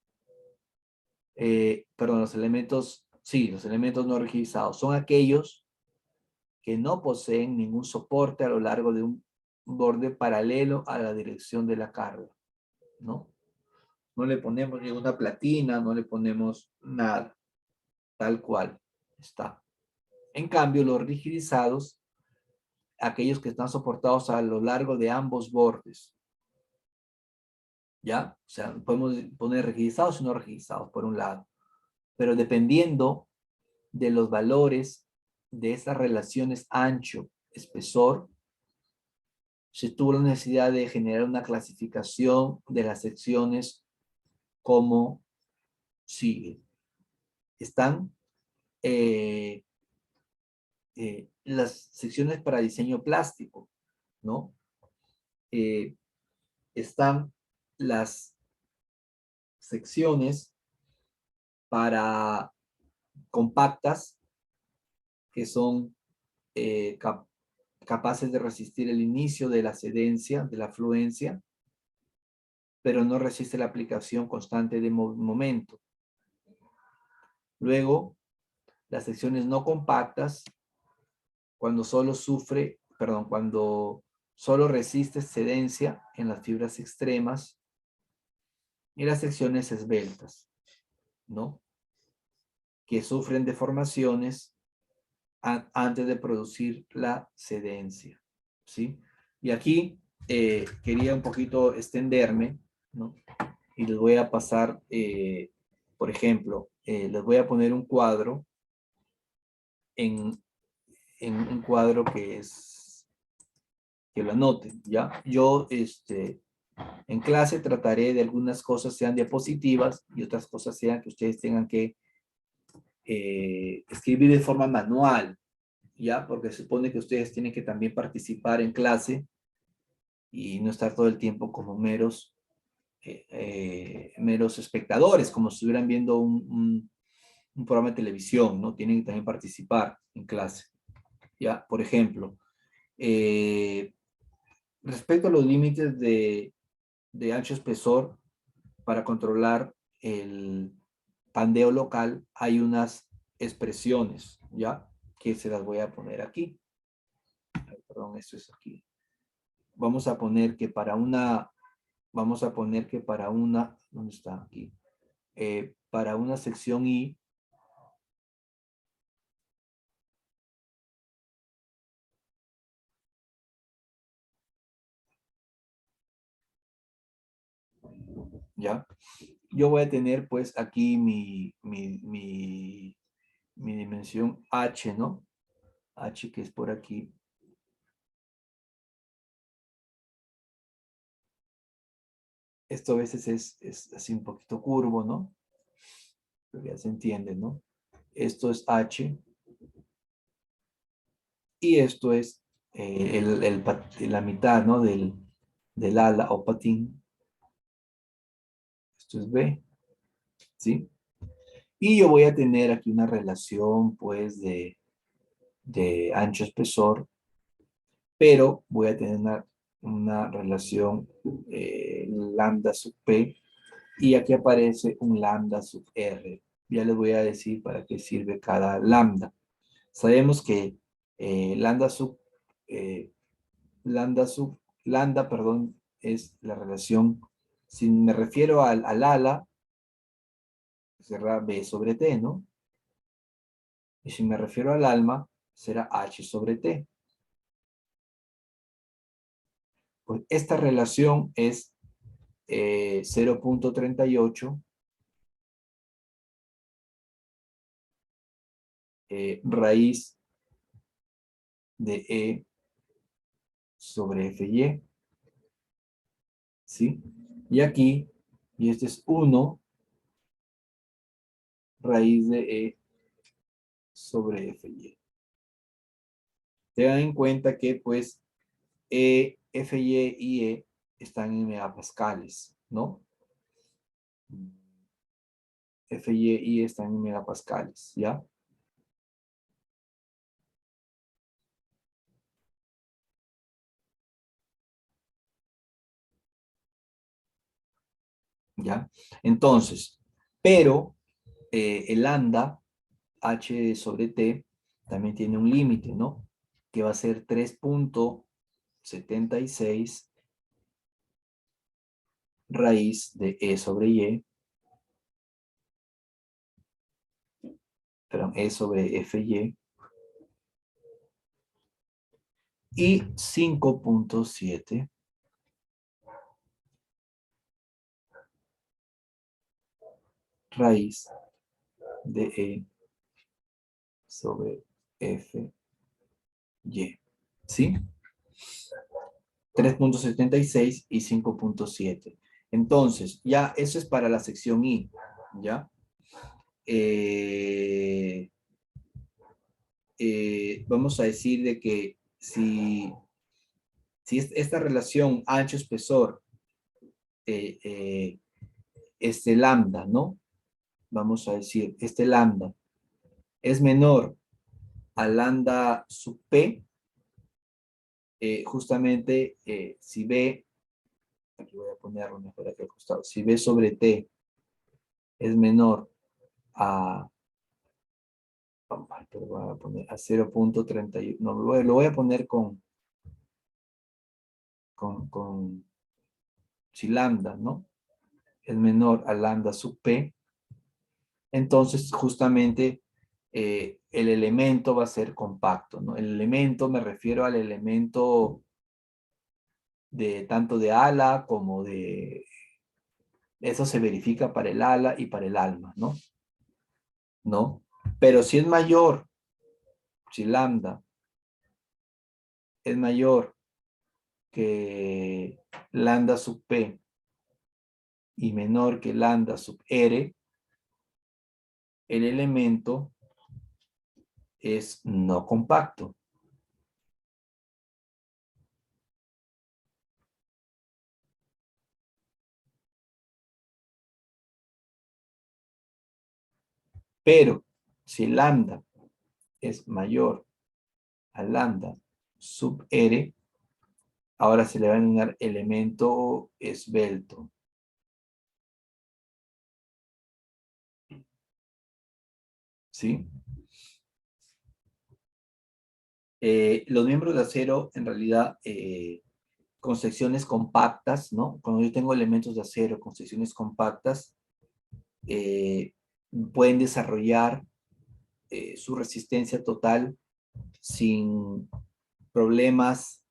Speaker 1: Perdón, los elementos no rigidizados son aquellos que no poseen ningún soporte a lo largo de un borde paralelo a la dirección de la carga, ¿no? No le ponemos ninguna platina, no le ponemos nada, tal cual está. En cambio, los rigidizados, aquellos que están soportados a lo largo de ambos bordes, ¿ya? O sea, podemos poner rigidizados y no rigidizados, por un lado. Pero dependiendo de los valores de esas relaciones ancho, espesor, se tuvo la necesidad de generar una clasificación de las secciones como sigue. Están las secciones para diseño plástico, ¿no? Están las secciones para compactas, que son capaces de resistir el inicio de la sedencia, de la fluencia, pero no resiste la aplicación constante de momento. Luego, las secciones no compactas, cuando solo resiste sedencia en las fibras extremas, y las secciones esbeltas, ¿no? Que sufren deformaciones antes de producir la sedencia, ¿sí? Y aquí quería un poquito extenderme, ¿no? Y les voy a pasar, por ejemplo, les voy a poner un cuadro en un cuadro que lo anoten, ¿ya? Yo, en clase trataré de algunas cosas sean diapositivas y otras cosas sean que ustedes tengan que escribir de forma manual, ¿ya? Porque se supone que ustedes tienen que también participar en clase y no estar todo el tiempo como meros meros espectadores, como si estuvieran viendo un programa de televisión, ¿no? Tienen que también participar en clase. Ya, por ejemplo, respecto a los límites de ancho espesor, para controlar el pandeo local, hay unas expresiones, ¿ya? Que se las voy a poner aquí. Ay, perdón, esto es aquí. Vamos a poner que para una, ¿dónde está? Aquí. Para una sección I, ¿ya? Yo voy a tener pues aquí mi dimensión H, ¿no? H que es por aquí. Esto a veces es así un poquito curvo, ¿no? Pero ya se entiende, ¿no? Esto es H. Y esto es la mitad, ¿no? Del ala o patín. Esto es B, ¿sí? Y yo voy a tener aquí una relación, pues, de ancho espesor, pero voy a tener una relación lambda sub P, y aquí aparece un lambda sub R. Ya les voy a decir para qué sirve cada lambda. Sabemos que lambda, perdón, es la relación, si me refiero al ala, será B sobre T, ¿no? Y si me refiero al alma, será H sobre T. Pues esta relación es 0.38 raíz de E sobre FY, ¿sí? Y aquí, y este es 1 raíz de E sobre FY. Tengan en cuenta que, pues, FY y E están en megapascales, ¿no? FY y E están en megapascales, ¿ya? ¿Ya? Entonces, pero el lambda, H sobre T, también tiene un límite, ¿no? Que va a ser 3.76 raíz de E sobre Y, perdón, E sobre FY, y 5.7 raíz de E sobre FY. ¿Sí? 3.76 y 5.7. Entonces, ya eso es para la sección I, ¿ya? Vamos a decir de que si esta relación ancho-espesor, este lambda, ¿no? Vamos a decir, este lambda es menor a lambda sub P, justamente si B, aquí voy a ponerlo mejor aquí al costado, si B sobre T es menor a, pero voy a poner a 0.31, no, lo voy a poner con si lambda, ¿no? Es menor a lambda sub P, entonces justamente el elemento va a ser compacto, ¿no? El elemento, me refiero al elemento de tanto de ala como de... Eso se verifica para el ala y para el alma, ¿no? ¿No? Pero si es mayor, si lambda es mayor que lambda sub P y menor que lambda sub R, el elemento es no compacto. Pero si lambda es mayor a lambda sub R, ahora se le va a denominar elemento esbelto. ¿Sí? Los miembros de acero, en realidad, con secciones compactas, ¿no? Cuando yo tengo elementos de acero con secciones compactas, pueden desarrollar su resistencia total sin problemas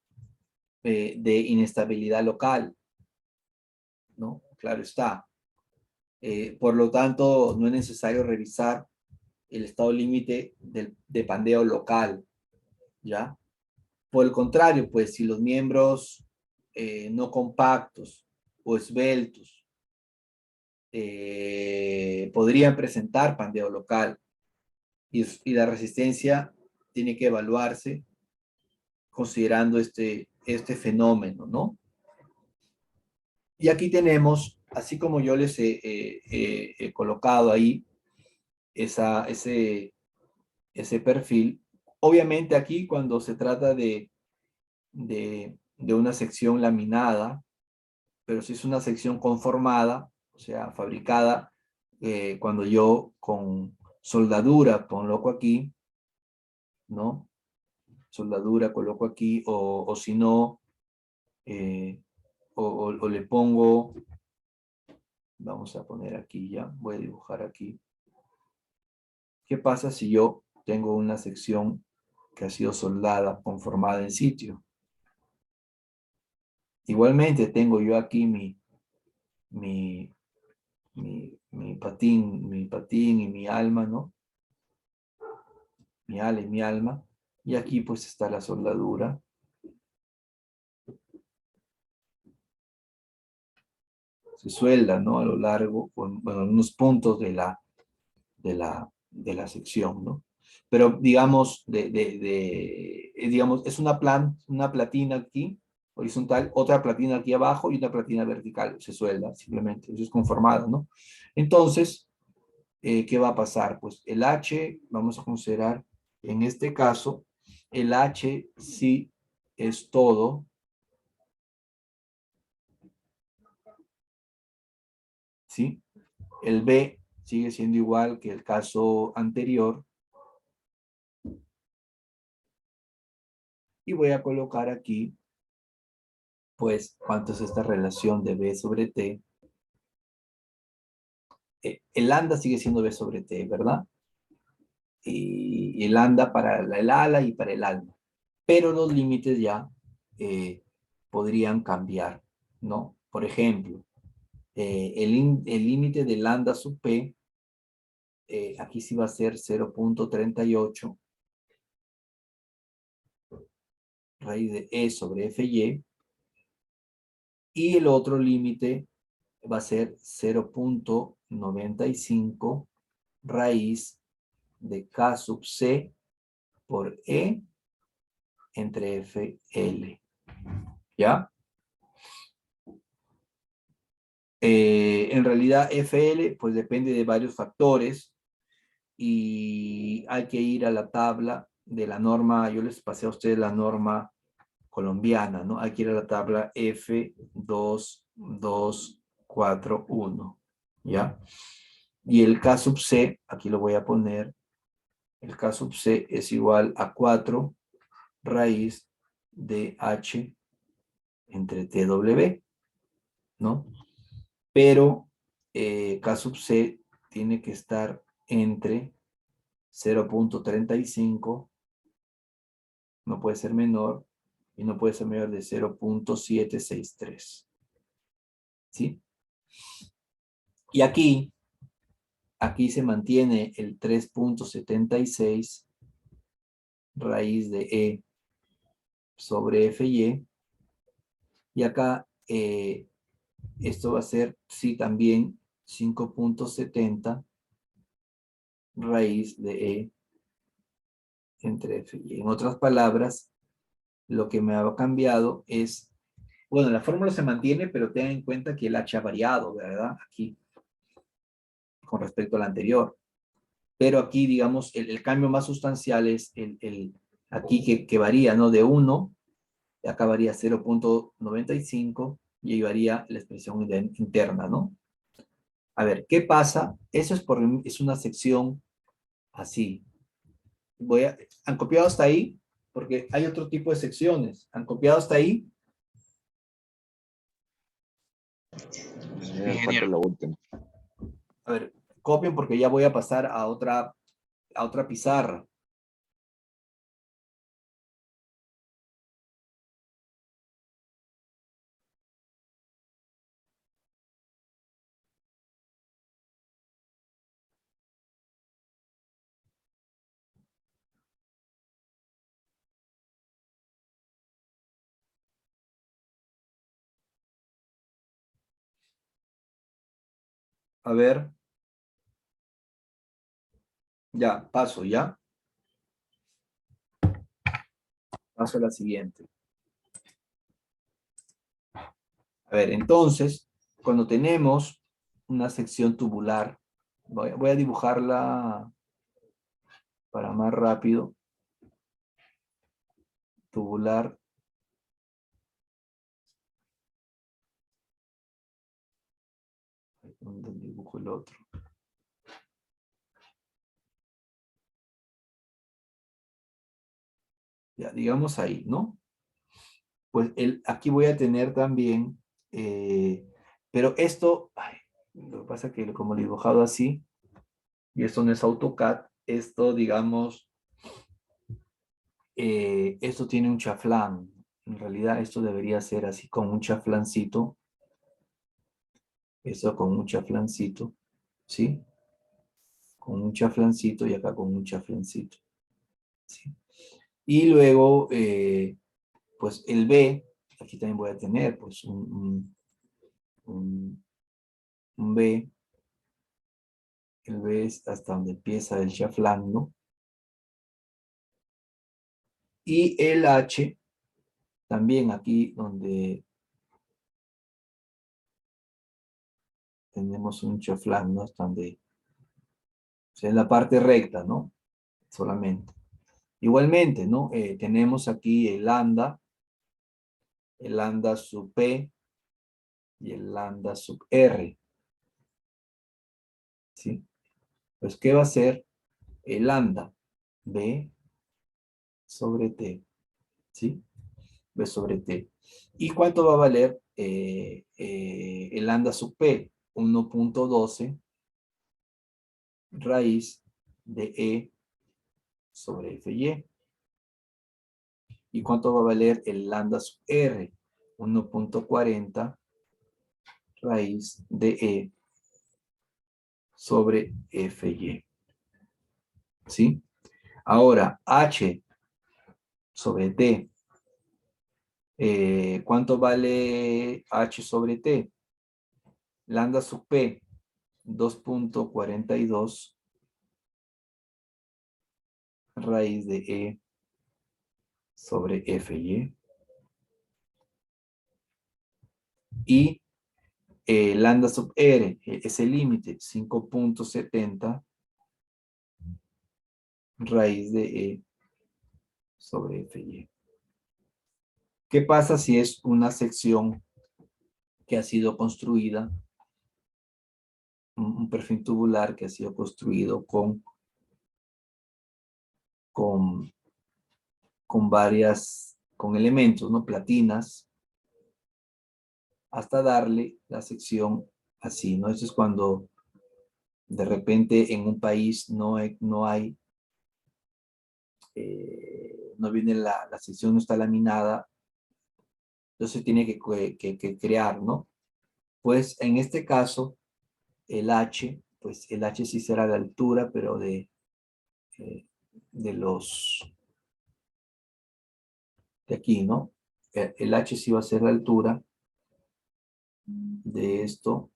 Speaker 1: de inestabilidad local, ¿no? Claro está. Por lo tanto, no es necesario revisar el estado límite de pandeo local, ¿ya? Por el contrario, pues si los miembros no compactos o esbeltos podrían presentar pandeo local y la resistencia tiene que evaluarse considerando este fenómeno, ¿no? Y aquí tenemos, así como yo les he colocado ahí ese perfil, obviamente aquí cuando se trata de una sección laminada, pero si es una sección conformada, o sea, fabricada, cuando yo con soldadura coloco aquí, ¿no? Soldadura coloco aquí, o si no, o le pongo, vamos a poner aquí ya, voy a dibujar aquí. ¿Qué pasa si yo tengo una sección que ha sido soldada, conformada en sitio? Igualmente tengo yo aquí mi patín y mi alma, ¿no? Mi ala y mi alma. Y aquí pues está la soldadura. Se suelda, ¿no? A lo largo, bueno, en unos puntos de la sección, ¿no? Pero digamos, digamos, es una platina aquí, horizontal, otra platina aquí abajo y una platina vertical. Se suelda simplemente, eso es conformado, ¿no? Entonces, ¿qué va a pasar? Pues el H, vamos a considerar, en este caso, el H sí es todo. ¿Sí? El B sigue siendo igual que el caso anterior. Y voy a colocar aquí, pues, ¿cuánto es esta relación de B sobre T? El lambda sigue siendo B sobre T, ¿verdad? Y el lambda para el ala y para el alma. Pero los límites ya podrían cambiar, ¿no? Por ejemplo, el límite de lambda sub P, aquí sí va a ser 0.38 raíz de E sobre FY, y el otro límite va a ser 0.95 raíz de K sub C por E entre FL. ¿Ya? En realidad FL pues depende de varios factores y hay que ir a la tabla de la norma, yo les pasé a ustedes la norma colombiana, ¿no? Hay que ir a la tabla F2241, ¿ya? Y el K sub C, aquí lo voy a poner, el K sub C es igual a 4 raíz de H entre TW, ¿no? Pero K sub C tiene que estar entre 0.35, no puede ser menor, y no puede ser mayor de 0.763. ¿Sí? Y aquí se mantiene el 3.76 raíz de E sobre FY. Y acá esto va a ser, sí, también 5.70 raíz de E entre FY. En otras palabras, lo que me ha cambiado es, bueno, la fórmula se mantiene, pero tengan en cuenta que el H ha variado, ¿verdad? Aquí, con respecto a la anterior. pero aquí, digamos, el cambio más sustancial es aquí que varía, ¿no? De 1, acá varía 0.95 y ahí varía la expresión interna, ¿no? A ver, ¿qué pasa? Eso es una sección así. ¿Han copiado hasta ahí? Porque hay otro tipo de secciones. ¿Han copiado hasta ahí?
Speaker 5: Falta la última.
Speaker 1: A ver, copien porque ya voy a pasar a otra pizarra. A ver. Ya, paso, ¿ya? Paso a la siguiente. A ver, entonces, cuando tenemos una sección tubular, voy a dibujarla para más rápido. Tubular. ¿Dónde dibujo el otro? Ya, digamos ahí, ¿no? Pues aquí voy a tener también, pero esto, lo que pasa es que como lo he dibujado así, y esto no es AutoCAD, esto, digamos, esto tiene un chaflán. En realidad esto debería ser así con un chaflancito. Eso con un chaflancito, ¿sí? Con un chaflancito y acá con un chaflancito, ¿sí? Y luego, pues el B, aquí también voy a tener pues un B. El B es hasta donde empieza el chaflán, ¿no? Y el H, también aquí donde tenemos un chaflán, ¿no? Hasta donde, o sea, en la parte recta, ¿no? Solamente. Igualmente, ¿no? Tenemos aquí el lambda sub P y el lambda sub R, ¿sí? Pues, ¿qué va a ser el lambda? B sobre T, ¿sí? B sobre T. ¿Y cuánto va a valer el lambda sub P? 1.12 raíz de E sobre FY. ¿Y cuánto va a valer el lambda sub R? 1.40 raíz de E sobre FY. ¿Sí? Ahora, H sobre T. ¿Cuánto vale H sobre T? Lambda sub P, 2.42 raíz de E sobre FY. Y lambda sub R, ese límite, 5.70 raíz de E sobre FY. ¿Qué pasa si es una sección que ha sido construida, un perfil tubular que ha sido construido con elementos, ¿no? Platinas, hasta darle la sección así, ¿no? Eso es cuando de repente en un país no viene la sección, no está laminada, entonces tiene que crear, ¿no? Pues en este caso, el H, pues el H sí será la altura, pero de aquí, ¿no? El H sí va a ser la altura de esto.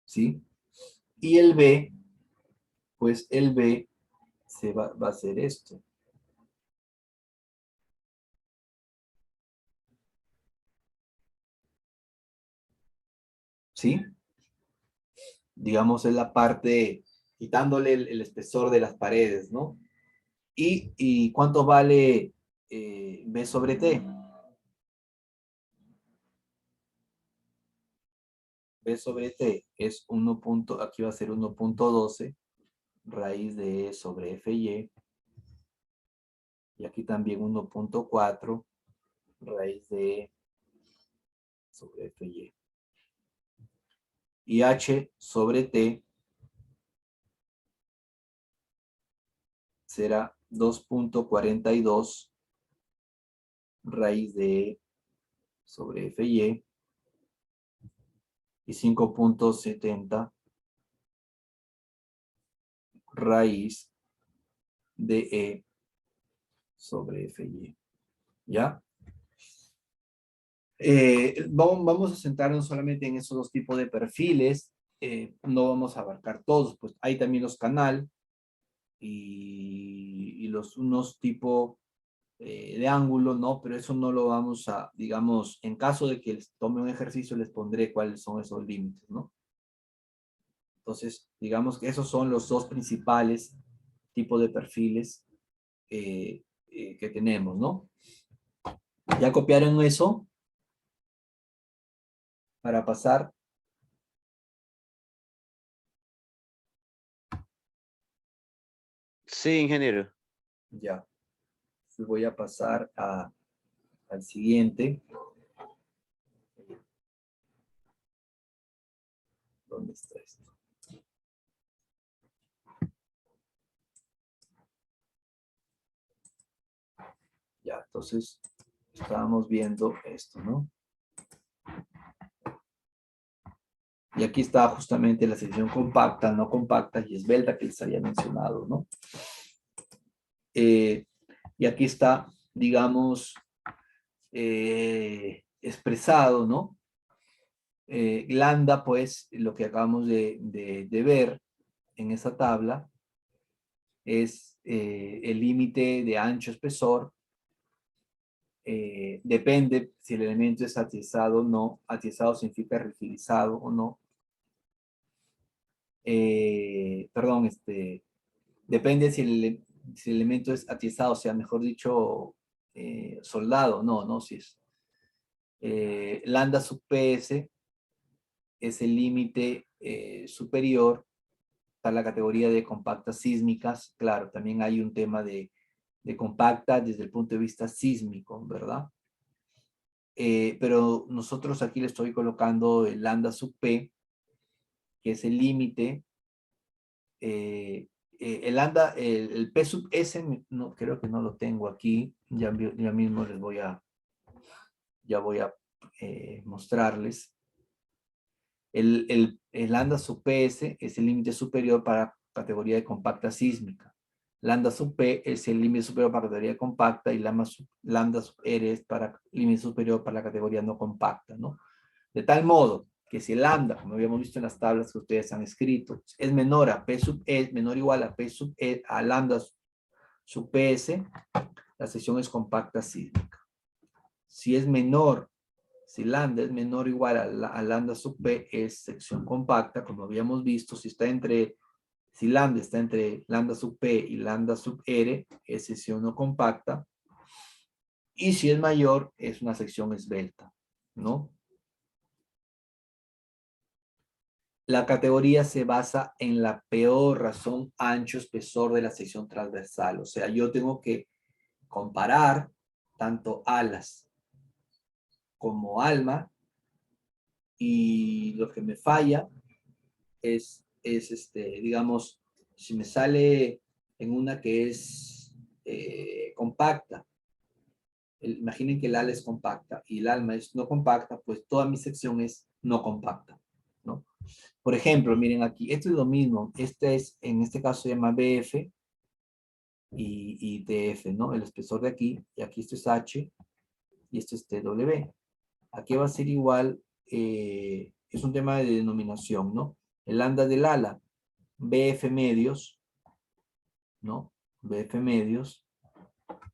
Speaker 1: ¿Sí? Y el B, pues el B va a ser esto. ¿sí? Digamos, es la parte, quitándole el espesor de las paredes, ¿no? ¿Y cuánto vale B sobre T? B sobre T es 1 punto, aquí va a ser 1.12 raíz de E sobre FY. Y aquí también 1.4 raíz de E sobre FY. Y H sobre T será 2.42 raíz de E sobre FY y 5.70 raíz de E sobre FY. ¿Ya? Vamos a centrarnos solamente en esos dos tipos de perfiles. No vamos a abarcar todos, pues hay también los canal y unos tipo de ángulo, ¿no? Pero eso no lo vamos a, digamos, en caso de que les tome un ejercicio, les pondré cuáles son esos límites, ¿no? Entonces, digamos que esos son los dos principales tipos de perfiles que tenemos, ¿no? ¿Ya copiaron eso? Para pasar.
Speaker 7: Sí, ingeniero.
Speaker 1: Ya. Entonces voy a pasar al siguiente. ¿Dónde está esto? Ya, entonces estábamos viendo esto, ¿no? Y aquí está justamente la sección compacta, no compacta y esbelta que les había mencionado, ¿no? Y aquí está, digamos, expresado, ¿no? Lambda, pues, lo que acabamos de ver en esa tabla es el límite de ancho espesor. Depende si el elemento es atiezado o no. Atiezado significa rigidizado o no. Perdón, depende si el elemento es atiezado, o sea, mejor dicho, soldado. No, si es. Lambda sub PS es el límite superior para la categoría de compactas sísmicas. Claro, también hay un tema de compacta desde el punto de vista sísmico, ¿verdad? Pero nosotros aquí le estoy colocando el lambda sub P, que es el límite. El lambda, el P sub S, no, creo que no lo tengo aquí. Ya mismo les voy a mostrarles. El lambda sub PS es el límite superior para categoría de compacta sísmica. Lambda sub P es el límite superior para categoría compacta y lambda sub R es para límite superior para la categoría no compacta, ¿no? De tal modo que si el lambda, como habíamos visto en las tablas que ustedes han escrito, es menor a P sub E, menor o igual a P sub E, a lambda sub PS, la sección es compacta sísmica. Si es menor, si lambda es menor o igual a lambda sub P, es sección compacta, como habíamos visto. Si lambda está entre lambda sub P y lambda sub R, es sección no compacta. Y si es mayor, es una sección esbelta, ¿no? La categoría se basa en la peor razón ancho espesor de la sección transversal. O sea, yo tengo que comparar tanto alas como alma, y lo que me falla es digamos, si me sale en una que es compacta, imaginen que el ala es compacta y el alma es no compacta, pues toda mi sección es no compacta, ¿no? Por ejemplo, miren aquí, esto es lo mismo. En este caso se llama BF y TF, ¿no? El espesor de aquí, y aquí esto es H, y esto es TW. Aquí va a ser igual, es un tema de denominación, ¿no? El lambda del ala, BF medios, ¿no? BF medios,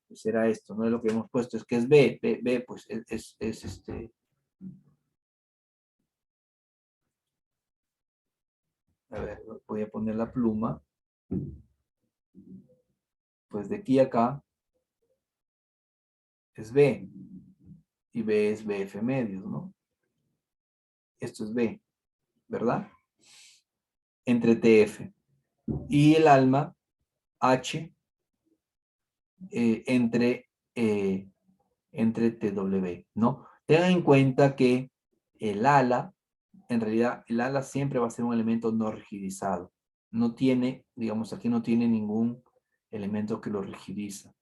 Speaker 1: pues será esto, ¿no? Es lo que hemos puesto, es que es B, pues es A ver, voy a poner la pluma. Pues de aquí a acá es B. Y B es BF medios, ¿no? Esto es B, ¿verdad? Entre TF. Y el alma, H, entre TW, ¿no? Tengan en cuenta que el ala, en realidad, el ala siempre va a ser un elemento no rigidizado. No tiene, digamos, aquí no tiene ningún elemento que lo rigidiza.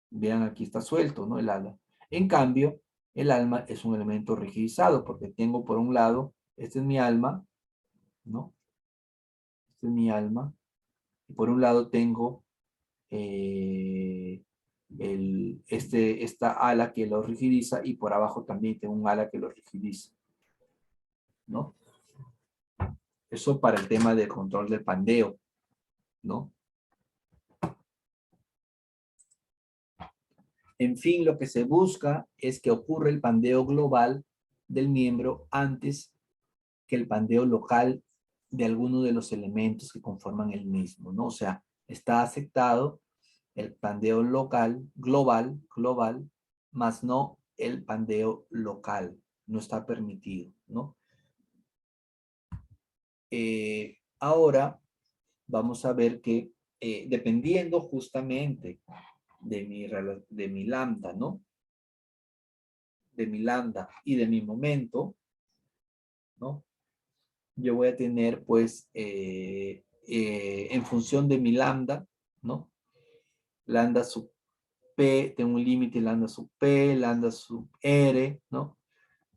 Speaker 1: Vean, aquí está suelto, ¿no? El ala. En cambio, el alma es un elemento rigidizado, porque tengo por un lado, este es mi alma, ¿no? Este es mi alma. Y por un lado tengo esta ala que lo rigidiza, y por abajo también tengo un ala que lo rigidiza, ¿no? Eso para el tema del control del pandeo, ¿no? En fin, lo que se busca es que ocurra el pandeo global del miembro antes que el pandeo local de alguno de los elementos que conforman el mismo, ¿no? O sea, está aceptado el pandeo local, global, más no el pandeo local. No está permitido, ¿no? Ahora vamos a ver que dependiendo justamente de mi lambda, ¿no? De mi lambda y de mi momento, ¿no? Yo voy a tener, pues, en función de mi lambda, ¿no? Lambda sub P, tengo un límite lambda sub P, lambda sub R, ¿no?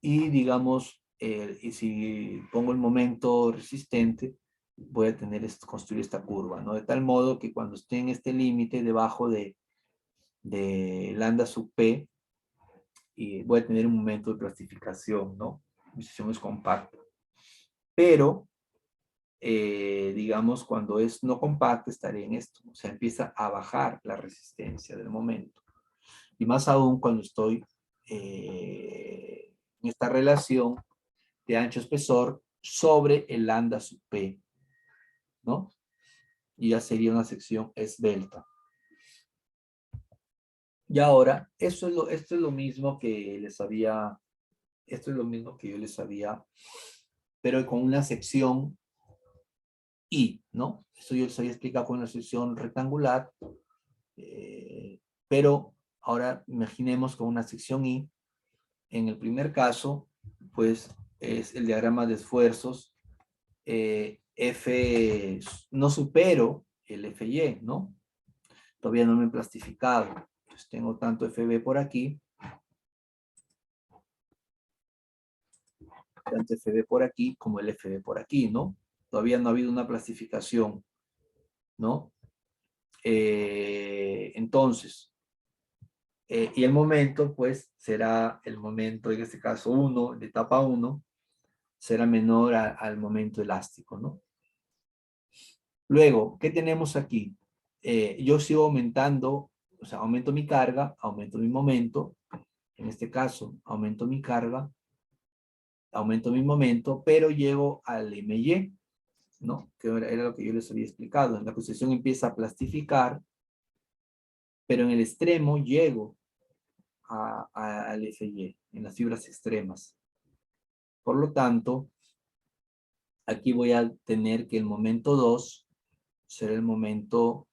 Speaker 1: Y digamos, y si pongo el momento resistente, voy a tener construir esta curva, ¿no? De tal modo que cuando esté en este límite debajo de lambda sub P, y voy a tener un momento de plastificación, ¿no? Mi sección es compacta. Pero, digamos, cuando es no compacta, estaré en esto. O sea, empieza a bajar la resistencia del momento. Y más aún cuando estoy en esta relación de ancho-espesor sobre el lambda sub P, ¿no? Y ya sería una sección esbelta. Y ahora, esto es lo mismo que les había, esto es lo mismo que yo les había, pero con una sección I, ¿no? Esto yo les había explicado con una sección rectangular, pero ahora imaginemos con una sección I. En el primer caso, pues, es el diagrama de esfuerzos. F, no supero el FY, ¿no? Todavía no me he plastificado. Entonces tengo tanto FB por aquí, tanto FB por aquí como el FB por aquí, ¿no? Todavía no ha habido una plastificación, ¿no? Entonces, y el momento, pues, será el momento, en este caso 1, de etapa 1, será menor al momento elástico, ¿no? Luego, ¿qué tenemos aquí? Yo sigo aumentando, o sea, aumento mi carga, aumento mi momento. En este caso, aumento mi carga, aumento mi momento, pero llego al MY, ¿no? Que era lo que yo les había explicado. En la posición empieza a plastificar, pero en el extremo llego al FY, en las fibras extremas. Por lo tanto, aquí voy a tener que el momento 2 será el momento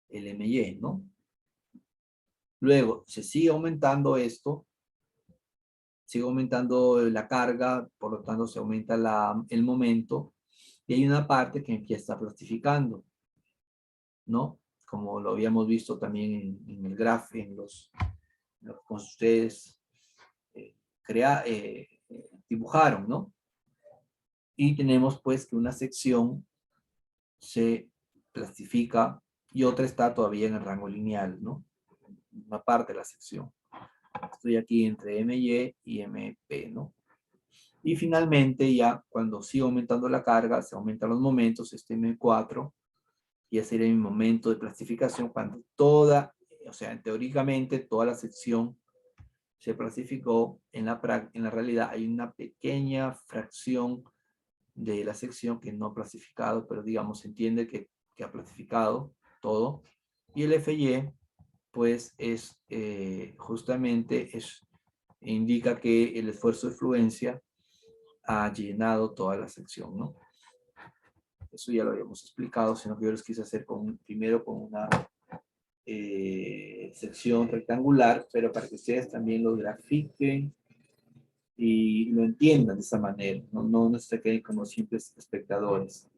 Speaker 1: LMY, ¿no? Luego, se sigue aumentando esto, sigue aumentando la carga, por lo tanto se aumenta el momento, y hay una parte que empieza plastificando, ¿no? Como lo habíamos visto también en el gráfico, en los que ustedes dibujaron, ¿no? Y tenemos pues que una sección se plastifica y otra está todavía en el rango lineal, ¿no? Una parte de la sección. Estoy aquí entre MY y MP, ¿no? Y finalmente ya cuando sigo aumentando la carga, se aumentan los momentos, este M4, y ese sería mi momento de plastificación cuando toda, o sea, teóricamente toda la sección se plastificó. En la realidad hay una pequeña fracción de la sección que no ha plastificado, pero digamos, se entiende que ha plastificado todo. Y el FY, pues, es justamente, indica que el esfuerzo de fluencia ha llenado toda la sección, ¿no? Eso ya lo habíamos explicado, sino que yo les quise hacer primero con una sección rectangular, pero para que ustedes también lo grafiquen y lo entiendan de esa manera, no se queden como simples espectadores.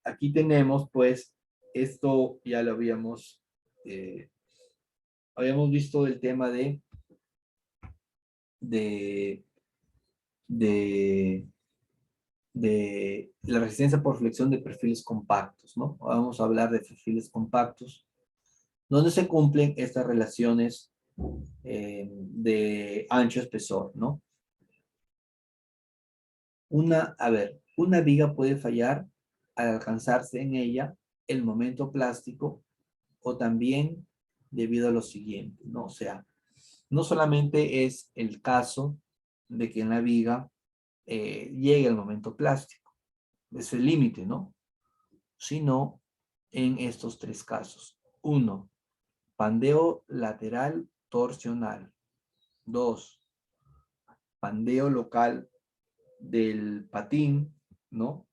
Speaker 1: Aquí tenemos, pues, esto ya lo habíamos visto, el tema de la resistencia por flexión de perfiles compactos, ¿no? Vamos a hablar de perfiles compactos, donde se cumplen estas relaciones de ancho-espesor, ¿no? Una viga puede fallar al alcanzarse en ella el momento plástico o también debido a lo siguiente, ¿no? O sea, no solamente es el caso de que en la viga llegue el momento plástico, es el límite, ¿no? Sino en estos tres casos. 1, pandeo lateral torsional. 2, pandeo local del patín, ¿no?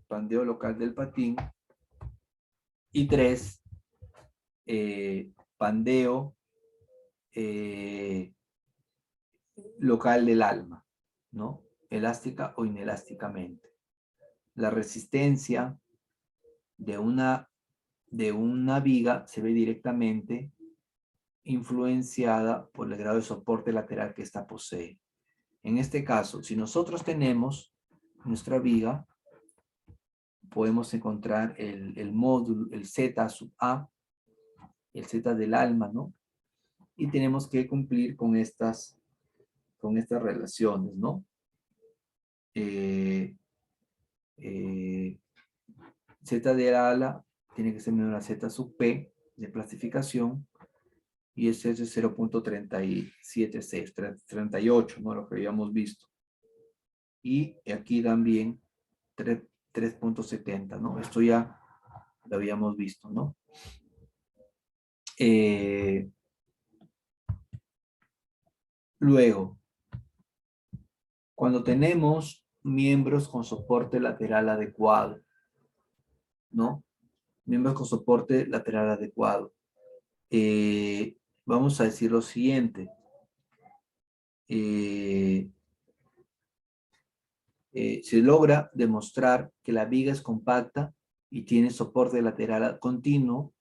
Speaker 1: Pandeo local del patín. Y 3, pandeo local del alma, ¿no? Elástica o inelásticamente. La resistencia de una viga se ve directamente influenciada por el grado de soporte lateral que ésta posee. En este caso, si nosotros tenemos nuestra viga, podemos encontrar el módulo, el Z sub A, el Z del alma, ¿no? Y tenemos que cumplir con estas relaciones, ¿no? Z del ala tiene que ser menor a Z sub P de plastificación, y ese es de 0.376, 38, ¿no? Lo que habíamos visto. Y aquí también 3.70, ¿no? Esto ya lo habíamos visto, ¿no? Luego, cuando tenemos miembros con soporte lateral adecuado, ¿no? Miembros con soporte lateral adecuado. Vamos a decir lo siguiente. Se logra demostrar que la viga es compacta y tiene soporte lateral continuo,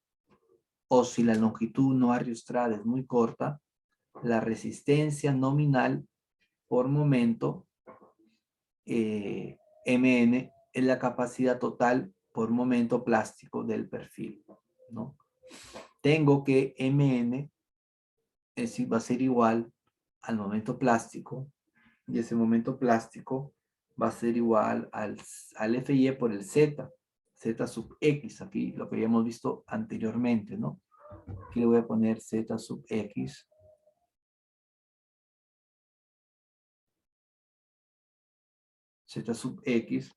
Speaker 1: o si la longitud no ariostrada es muy corta, la resistencia nominal por momento, Mn, es la capacidad total por momento plástico del perfil, ¿no? Tengo que Mn va a ser igual al momento plástico, y ese momento plástico va a ser igual al Fy por el Z sub X, aquí lo que habíamos visto anteriormente, ¿no? Aquí le voy a poner Z sub X. Z sub X.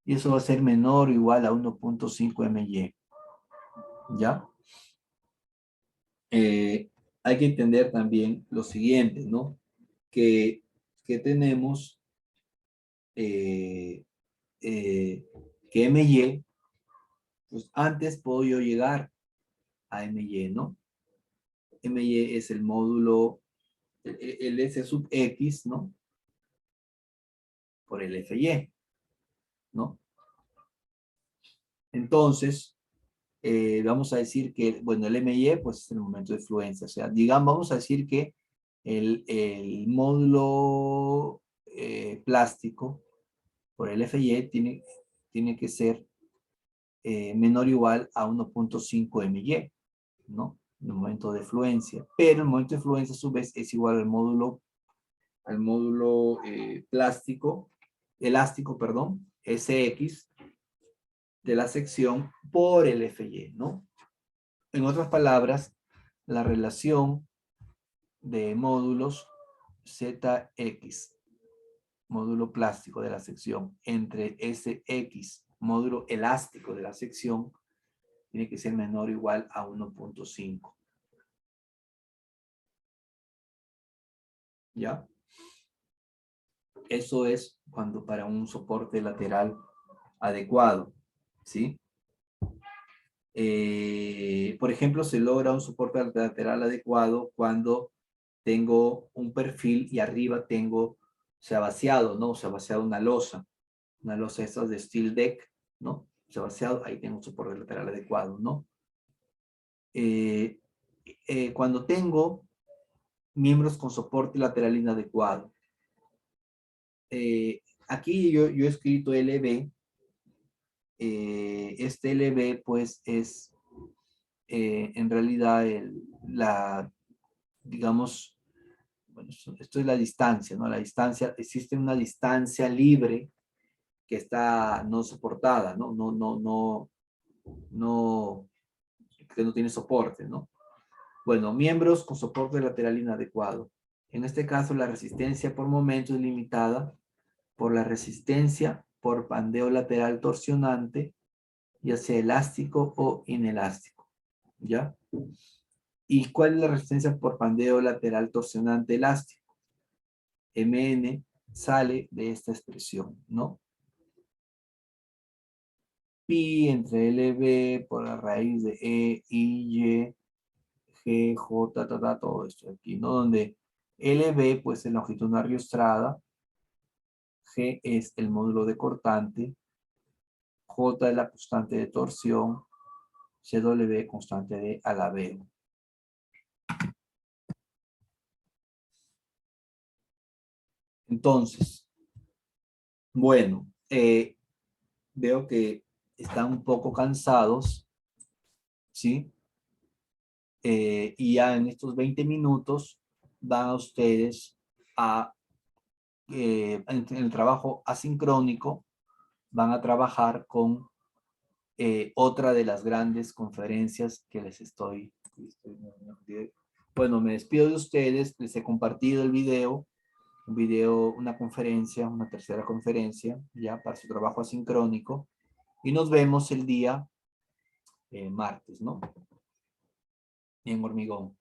Speaker 1: Y eso va a ser menor o igual a 1.5 MY. ¿Ya? Hay que entender también lo siguiente, ¿no? Que tenemos que MY, pues antes puedo yo llegar a MY, ¿no? MY es el módulo, el S sub X, ¿no? Por el FY, ¿no? Entonces, vamos a decir que, bueno, el MY, pues es el momento de fluencia. O sea, digamos, vamos a decir que el módulo plástico por el FY tiene que ser menor o igual a 1.5 MY, ¿no? En el momento de fluencia. Pero el momento de fluencia, a su vez, es igual al módulo elástico, perdón, SX, de la sección por el FY, ¿no? En otras palabras, la relación de módulos ZX, módulo plástico de la sección, entre SX, módulo elástico de la sección, tiene que ser menor o igual a 1.5. ¿Ya? Eso es cuando para un soporte lateral adecuado, ¿sí? Por ejemplo, se logra un soporte lateral adecuado cuando tengo un perfil y arriba tengo, se ha vaciado, ¿no? Se ha vaciado una losa estas de steel deck, ¿no? Se ha vaciado, ahí tengo un soporte lateral adecuado, ¿no? Cuando tengo miembros con soporte lateral inadecuado, aquí yo he escrito LB. Este LB pues es en realidad digamos, bueno, esto es la distancia, ¿no? La distancia, existe una distancia libre que está no soportada, ¿no? Que no tiene soporte, ¿no? Bueno, miembros con soporte lateral inadecuado. En este caso, la resistencia por momento es limitada por la resistencia por pandeo lateral torsionante, ya sea elástico o inelástico, ¿ya? ¿Y cuál es la resistencia por pandeo lateral torsionante elástico? Mn sale de esta expresión, ¿no? Pi entre LB por la raíz de E, I, Y, G, J, todo esto aquí, ¿no? Donde LB, pues, es la longitud no ariostrada, G es el módulo de cortante, J es la constante de torsión, CW constante de alabeo. Entonces, bueno, veo que están un poco cansados, ¿sí? Y ya en estos 20 minutos van a ustedes a, en el trabajo asincrónico, van a trabajar con otra de las grandes conferencias que les estoy. Bueno, me despido de ustedes, les he compartido el video, una conferencia, una tercera conferencia, ya para su trabajo asincrónico, y nos vemos el día martes, ¿no? En hormigón.